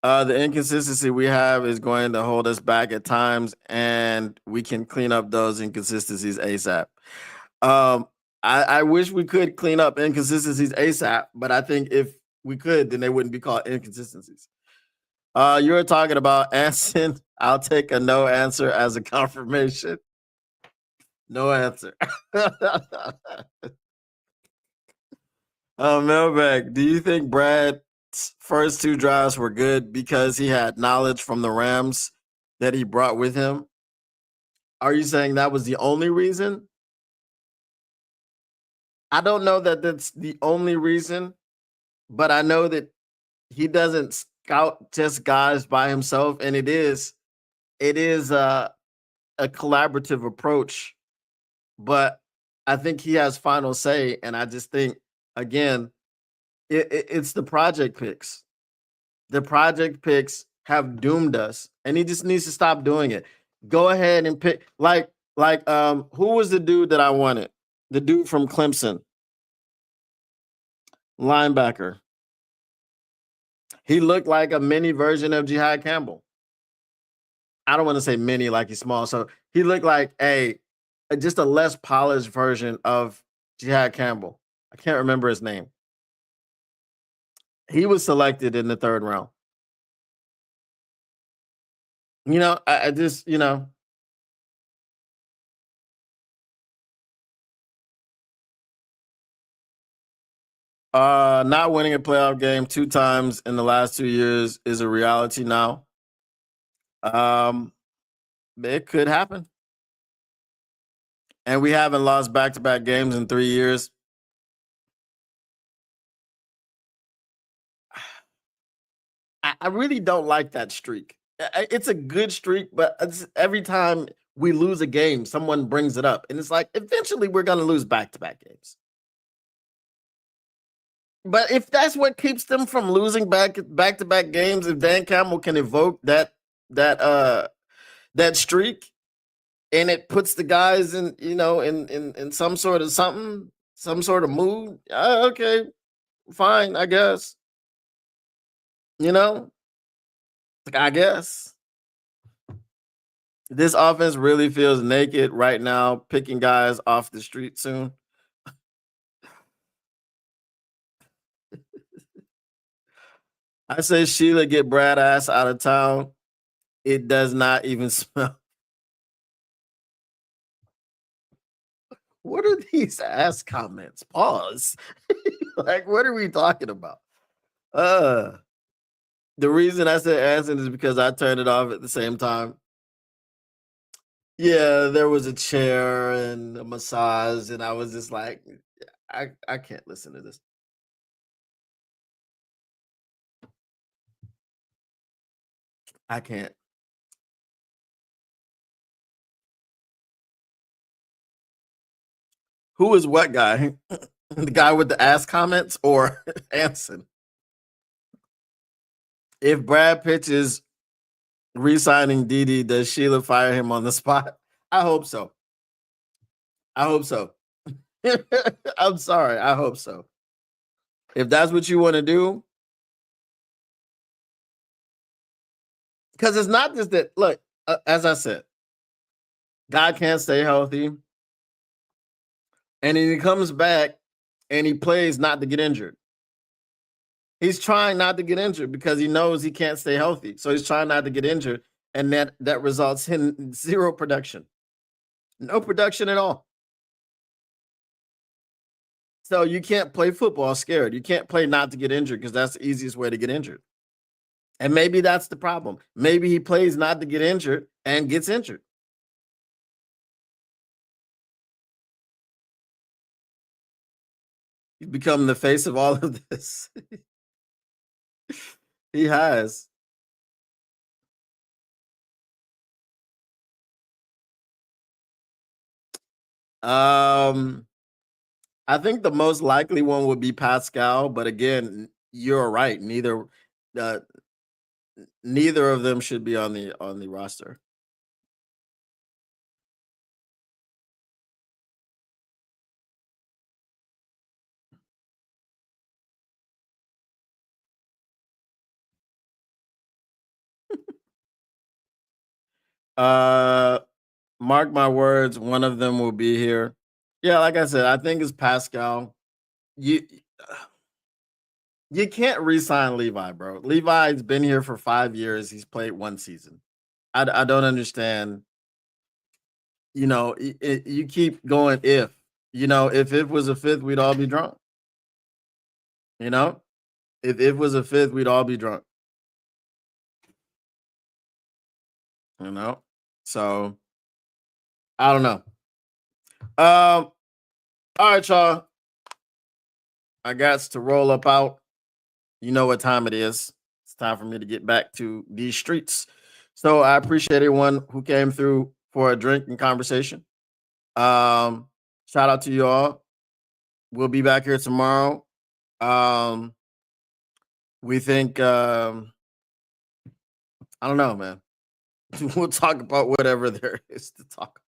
The inconsistency we have is going to hold us back at times, and we can clean up those inconsistencies ASAP. I wish we could clean up inconsistencies ASAP, but I think if we could, then they wouldn't be called inconsistencies. You're talking about Anson. I'll take a no answer as a confirmation. No answer. Mailbag, do you think Brad's first 2 drives were good because he had knowledge from the Rams that he brought with him? Are you saying that was the only reason? I don't know that that's the only reason, but I know that he doesn't scout just guys by himself, and it is a collaborative approach. But I think he has final say, and I just think again, it's the project picks. The project picks have doomed us, and he just needs to stop doing it. Go ahead and pick who was the dude that I wanted? The dude from Clemson, linebacker. He looked like a mini version of Jihad Campbell. I don't want to say mini like he's small. So he looked like just a less polished version of Jihad Campbell. I can't remember his name. He was selected in the 3rd round. I just, not winning a playoff game 2 times in the last 2 years is a reality now. It could happen. And we haven't lost back-to-back games in 3 years. I really don't like that streak. It's a good streak, but every time we lose a game, someone brings it up. And it's like, eventually we're going to lose back-to-back games. But if that's what keeps them from losing back-to-back games, if Dan Campbell can evoke that streak, and it puts the guys in some sort of something, some sort of mood, okay, fine, I guess. I guess. This offense really feels naked right now, picking guys off the street soon. I say Sheila get Brad ass out of town. It does not even smell. What are these ass comments? Pause. Like, what are we talking about? The reason I said Anson is because I turned it off at the same time. Yeah, there was a chair and a massage, and I was just like, I can't listen to this. I can't. Who is what guy? The guy with the ass comments or Anson? If Brad pitches re-signing Didi, does Sheila fire him on the spot? I hope so. I hope so. I'm sorry. I hope so. If that's what you want to do, because it's not just that. Look, as I said, God can't stay healthy, and he comes back and he plays not to get injured. He's trying not to get injured because he knows he can't stay healthy. So he's trying not to get injured, and that results in zero production, no production at all. So you can't play football scared. You can't play not to get injured because that's the easiest way to get injured. And maybe that's the problem. Maybe he plays not to get injured and gets injured. He's become the face of all of this. He has. I think the most likely one would be Pascal, but again, you're right. Neither of them should be on the roster. Mark my words, one of them will be here. Yeah, like I said, I think it's Pascal. You can't re-sign Levi, bro. Levi's been here for 5 years. He's played 1 season. I don't understand. You keep going if it was a fifth, we'd all be drunk. If it was a fifth, we'd all be drunk. So I don't know. All right, y'all. I got to roll up out. you know what time it is. It's time for me to get back to these streets. So I appreciate everyone who came through for a drink and conversation. Shout out to you all. We'll be back here tomorrow. We think I don't know, man. We'll talk about whatever there is to talk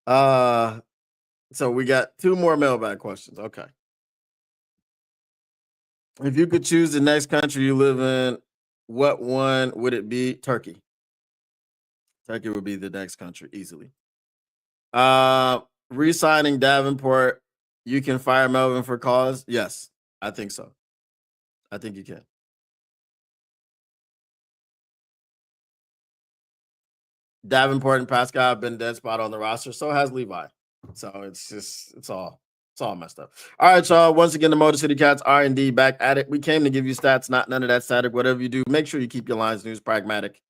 about. So we got 2 more mailbag questions. Okay. If you could choose the next country you live in, what one would it be? Turkey. Turkey would be the next country easily. Re-signing Davenport, you can fire Melvin for cause? Yes, I think so. I think you can. Davenport and Pascal have been dead spot on the roster. So has Levi. So it's all messed up. All right, y'all. Once again, the Motor City Cats R&D back at it. We came to give you stats, not none of that static. Whatever you do, make sure you keep your Lions news pragmatic.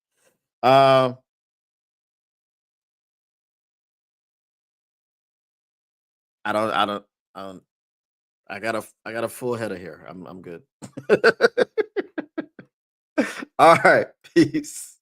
I got a full head of hair. I'm good. All right. Peace.